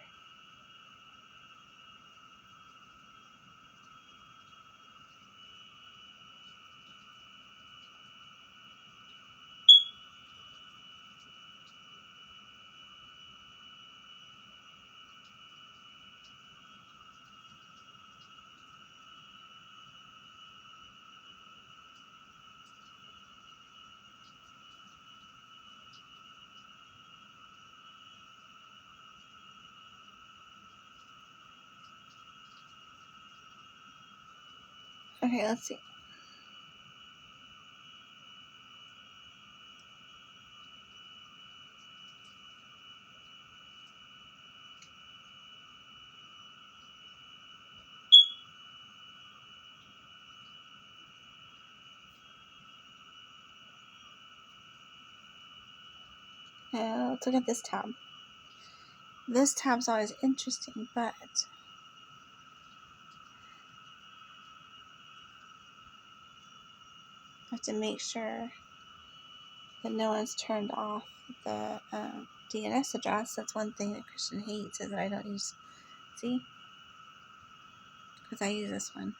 Okay, let's see. Let's look at this tab. This tab's always interesting, but I have to make sure that no one's turned off the DNS address. That's one thing that Christian hates, is that I don't use, see? Because I use this one.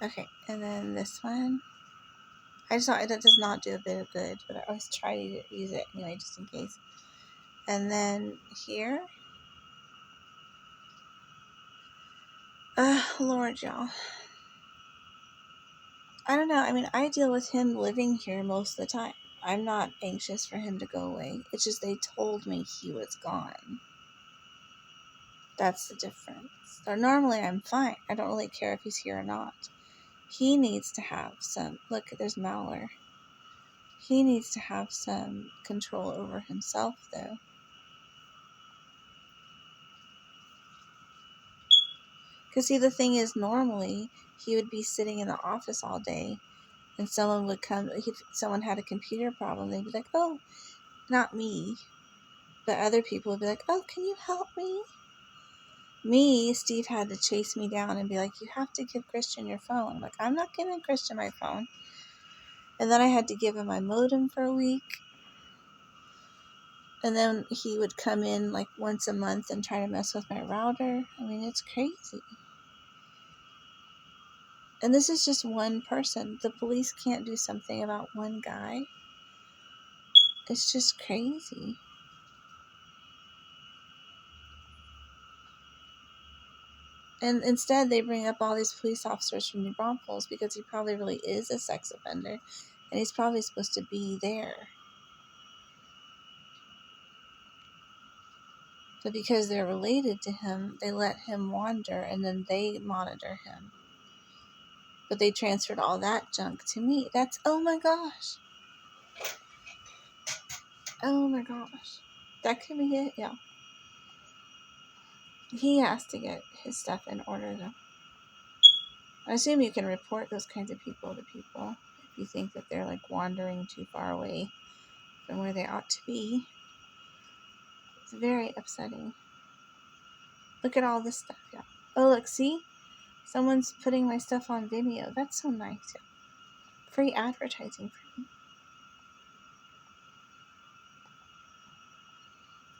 Okay, and then this one. I just thought it does not do a bit of good, but I always try to use it anyway, just in case. And then here. Lord, y'all. I don't know. I mean, I deal with him living here most of the time. I'm not anxious for him to go away. It's just they told me he was gone. That's the difference. So normally I'm fine. I don't really care if he's here or not. He needs to have some, look, there's malware. He needs to have some control over himself, though. Because, see, the thing is, normally he would be sitting in the office all day, and someone would come, if someone had a computer problem, they'd be like, oh, not me, but other people would be like, oh, can you help me? Me, Steve had to chase me down and be like, you have to give Christian your phone. I'm like, I'm not giving Christian my phone. And then I had to give him my modem for a week. And then he would come in like once a month and try to mess with my router. I mean, it's crazy. And this is just one person. The police can't do something about one guy. It's just crazy. And instead, they bring up all these police officers from New Braunfels because he probably really is a sex offender. And he's probably supposed to be there. But because they're related to him, they let him wander and then they monitor him. But they transferred all that junk to me. That's, oh my gosh. Oh my gosh. That could be it, yeah. He has to get his stuff in order, though. I assume you can report those kinds of people to people if you think that they're like wandering too far away from where they ought to be. It's very upsetting. Look at all this stuff, yeah. Oh, look, see? Someone's putting my stuff on Vimeo. That's so nice, yeah. Free advertising for me.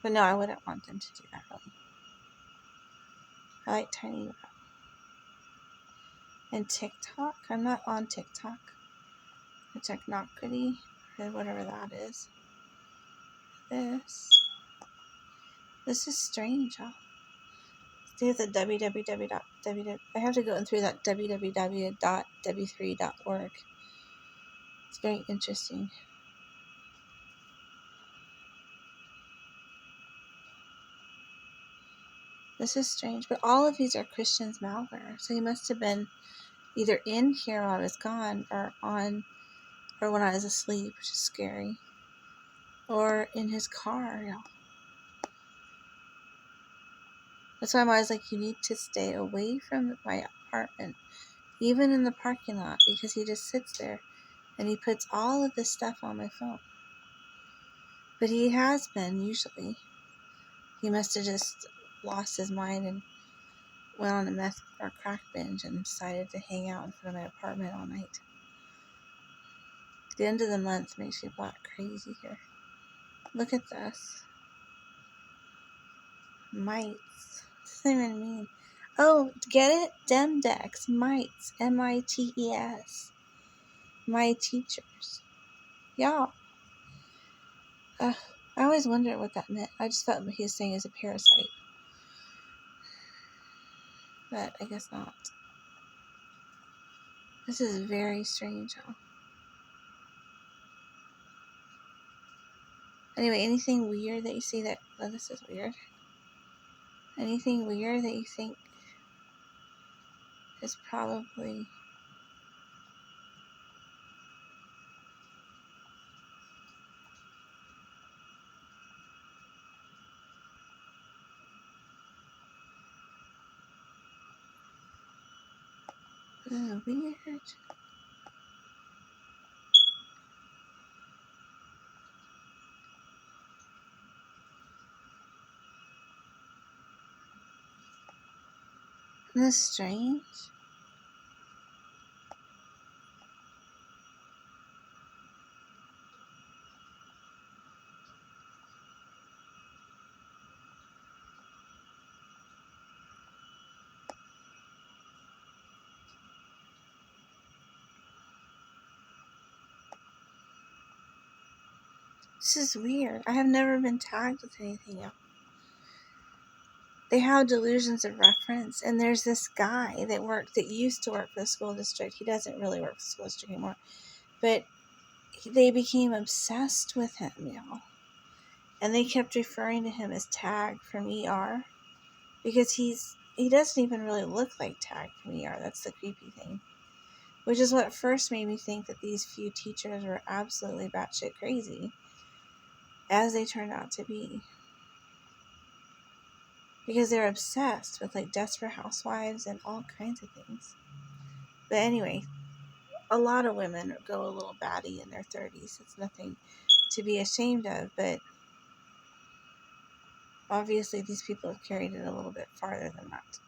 But no, I wouldn't want them to do that, really. I like Tiny Web. And TikTok? I'm not on TikTok. Or Technocracy, or whatever that is. This is strange, huh? There's a www. I have to go in through that www.w3.org. It's very interesting. This is strange, but all of these are Christian's malware. So he must have been either in here while I was gone, or when I was asleep, which is scary, or in his car. Yeah. That's why I'm always like, you need to stay away from my apartment. even in the parking lot, because he just sits there and he puts all of this stuff on my phone. But he has been, usually. He must have just lost his mind and went on a meth or crack binge and decided to hang out in front of my apartment all night. The end of the month makes me black crazy here. Look at this. Mites. What does that even mean? Oh, get it? Demdex. Mites. M-I-T-E-S. My teachers. Y'all. I always wondered what that meant. I just thought what he was saying is a parasite. But I guess not. This is very strange, y'all. Anyway, anything weird that you see that... Oh, this is weird. Anything weird that you think is probably... weird. Isn't this strange? This is weird. I have never been tagged with anything else. They have delusions of reference, and there's this guy that used to work for the school district. He doesn't really work for the school district anymore, but they became obsessed with him, y'all. And they kept referring to him as Tag from ER, because he doesn't even really look like Tag from ER. That's the creepy thing. Which is what first made me think that these few teachers were absolutely batshit crazy, as they turned out to be. Because they're obsessed with like Desperate Housewives and all kinds of things. But anyway, a lot of women go a little batty in their 30s. It's nothing to be ashamed of, but obviously these people have carried it a little bit farther than that.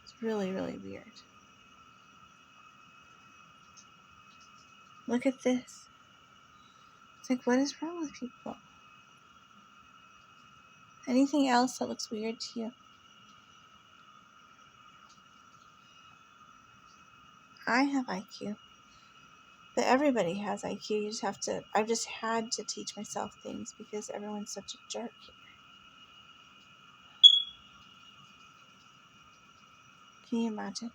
It's really, really weird. Look at this. It's like, what is wrong with people? Anything else that looks weird to you? I have IQ. But everybody has IQ. I've just had to teach myself things because everyone's such a jerk here. Can you imagine?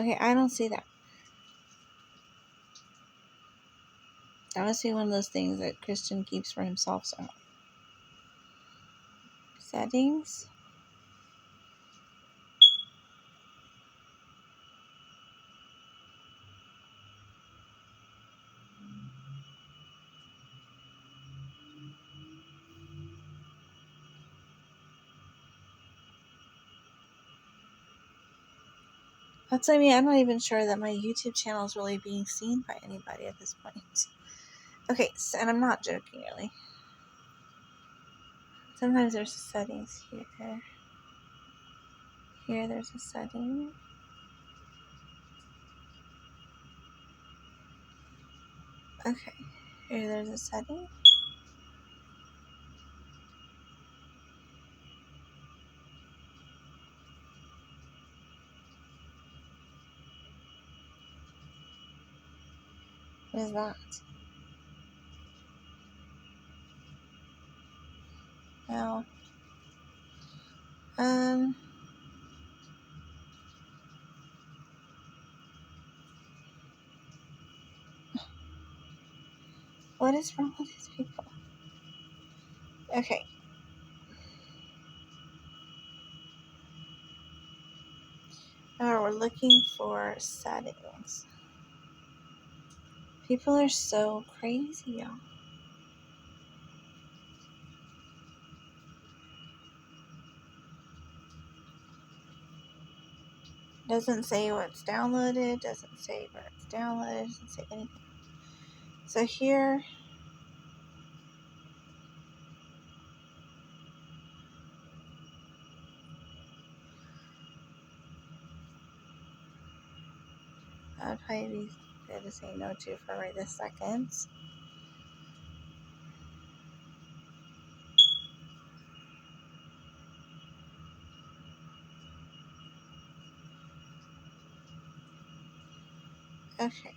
Okay, I don't see that. That must be one of those things that Christian keeps for himself somehow. Settings? That's, I mean, I'm not even sure that my YouTube channel is really being seen by anybody at this point. Okay, so, and I'm not joking, really. Sometimes there's settings here. Here there's a setting. Okay, here there's a setting. What is that? Now, what is wrong with these people? Okay. Now we're looking for settings. People are so crazy, y'all. Doesn't say what's downloaded, doesn't say where it's downloaded, doesn't say anything. So here, I'd probably be good to say no to for right this second. Okay.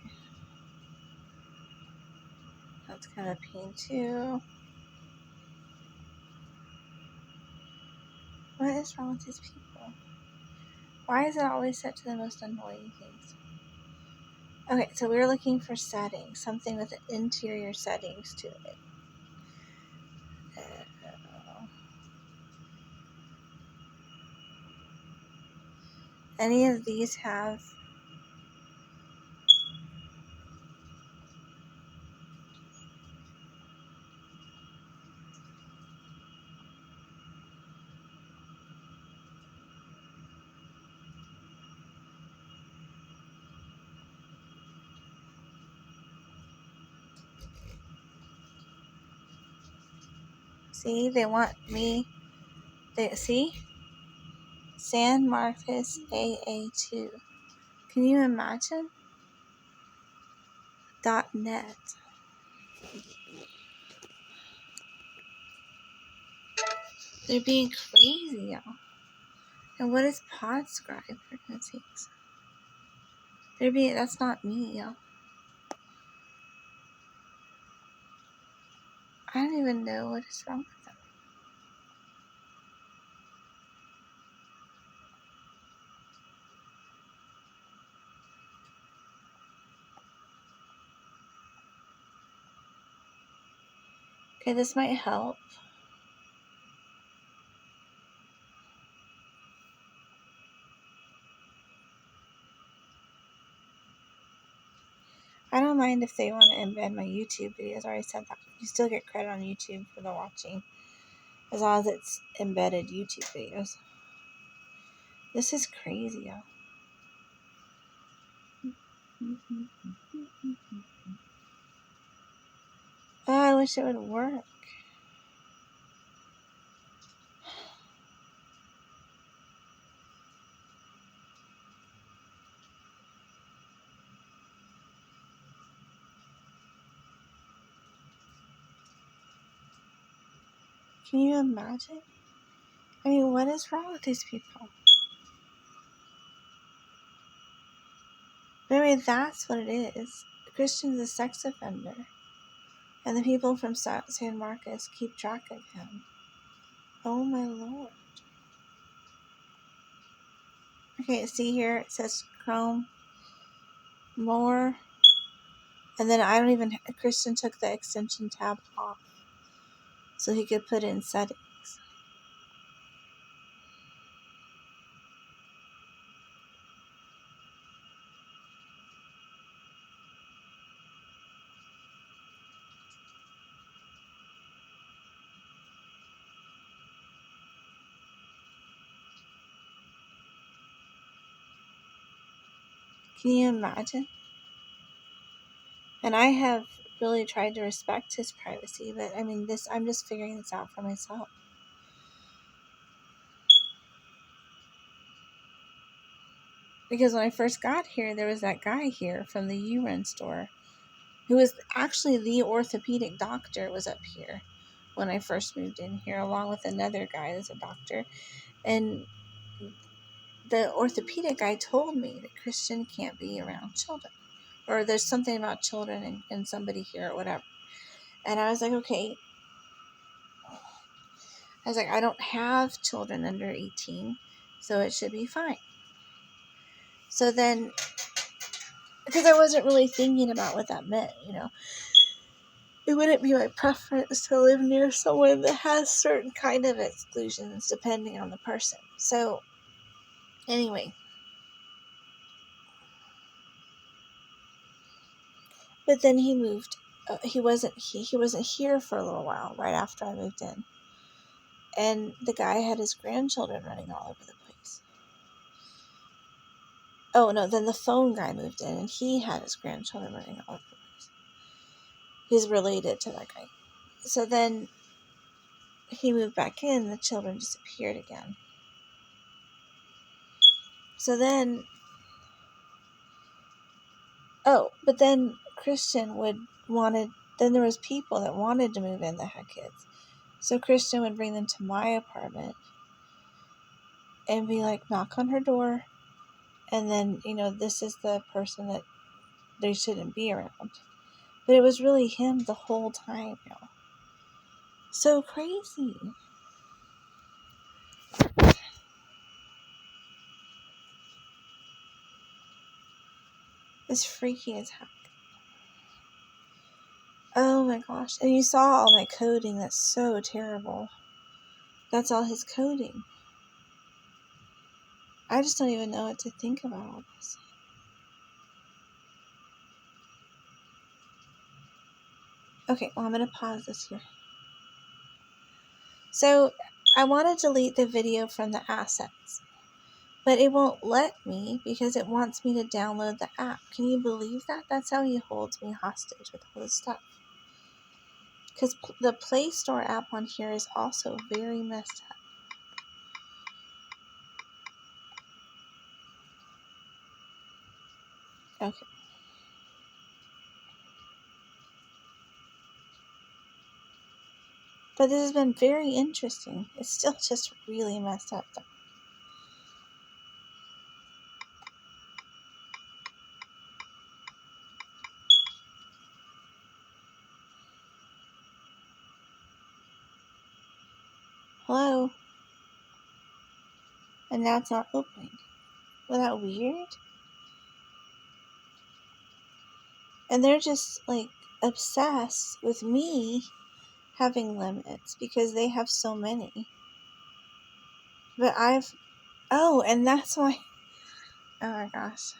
That's kind of pain too. What is wrong with these people? Why is it always set to the most annoying things? Okay, so we're looking for settings, something with interior settings to it. Any of these have see, they want me. They see San Marcos AA2. Can you imagine? .net. They're being crazy, y'all. And what is Podscribe, for goodness sakes? That's not me, y'all. I don't even know what is wrong with them. Okay, this might help. I don't mind if they want to embed my YouTube videos. I already said that. You still get credit on YouTube for the watching, as long as it's embedded YouTube videos. This is crazy, y'all. Oh, I wish it would work. Can you imagine? I mean, what is wrong with these people? But I mean, that's what it is. Christian's a sex offender. And the people from San Marcos keep track of him. Oh my lord. Okay, see here, it says Chrome, more. And then Christian took the extension tab off so he could put in settings. Can you imagine? And I have really tried to respect his privacy, but I mean, I'm just figuring this out for myself. Because when I first got here, there was that guy here from the urine store who was actually the orthopedic doctor, was up here when I first moved in here, along with another guy that's a doctor. And the orthopedic guy told me that Christian can't be around children, or there's something about children and somebody here or whatever. And I was like, okay. I was like, I don't have children under 18, so it should be fine. So then, because I wasn't really thinking about what that meant, It wouldn't be my preference to live near someone that has certain kind of exclusions depending on the person. So, anyway. But then he moved. He wasn't here for a little while right after I moved in. And the guy had his grandchildren running all over the place. Oh, no, then the phone guy moved in, and he had his grandchildren running all over the place. He's related to that guy. So then he moved back in, the children disappeared again. So then, but then Christian then there was people that wanted to move in that had kids. So Christian would bring them to my apartment and be like, knock on her door, and then, this is the person that they shouldn't be around. But it was really him the whole time, So crazy. It's freaky as heck. Oh my gosh. And you saw all my coding. That's so terrible. That's all his coding. I just don't even know what to think about all this. Okay, well, I'm going to pause this here. So, I want to delete the video from the assets, but it won't let me because it wants me to download the app. Can you believe that? That's how he holds me hostage with all this stuff. Because the Play Store app on here is also very messed up. Okay. But this has been very interesting. It's still just really messed up, though. Hello? And now it's not opening. Wasn't that weird? And they're just, obsessed with me having limits because they have so many. But and that's why, oh my gosh,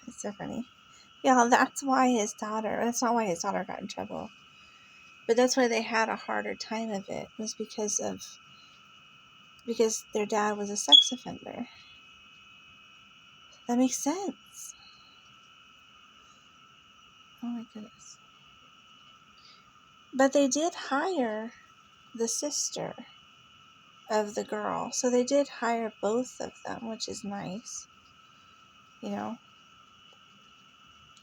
it's so funny. Yeah, that's not why his daughter got in trouble. But that's why they had a harder time of it, was because their dad was a sex offender. That makes sense. Oh my goodness. But they did hire the sister of the girl. So they did hire both of them, which is nice. And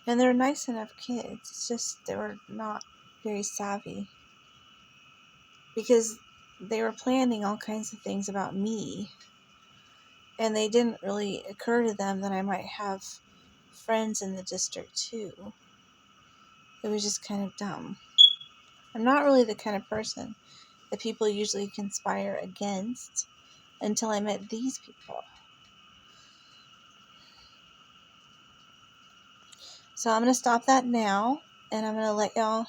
they're nice enough kids. It's just they were not very savvy. Because they were planning all kinds of things about me. And they didn't really occur to them that I might have friends in the district too. It was just kind of dumb. I'm not really the kind of person that people usually conspire against until I met these people. So I'm going to stop that now, and I'm going to let y'all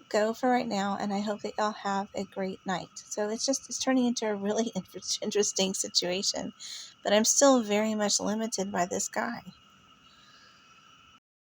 go for right now, and I hope that y'all have a great night. So it's turning into a really interesting situation, but I'm still very much limited by this guy.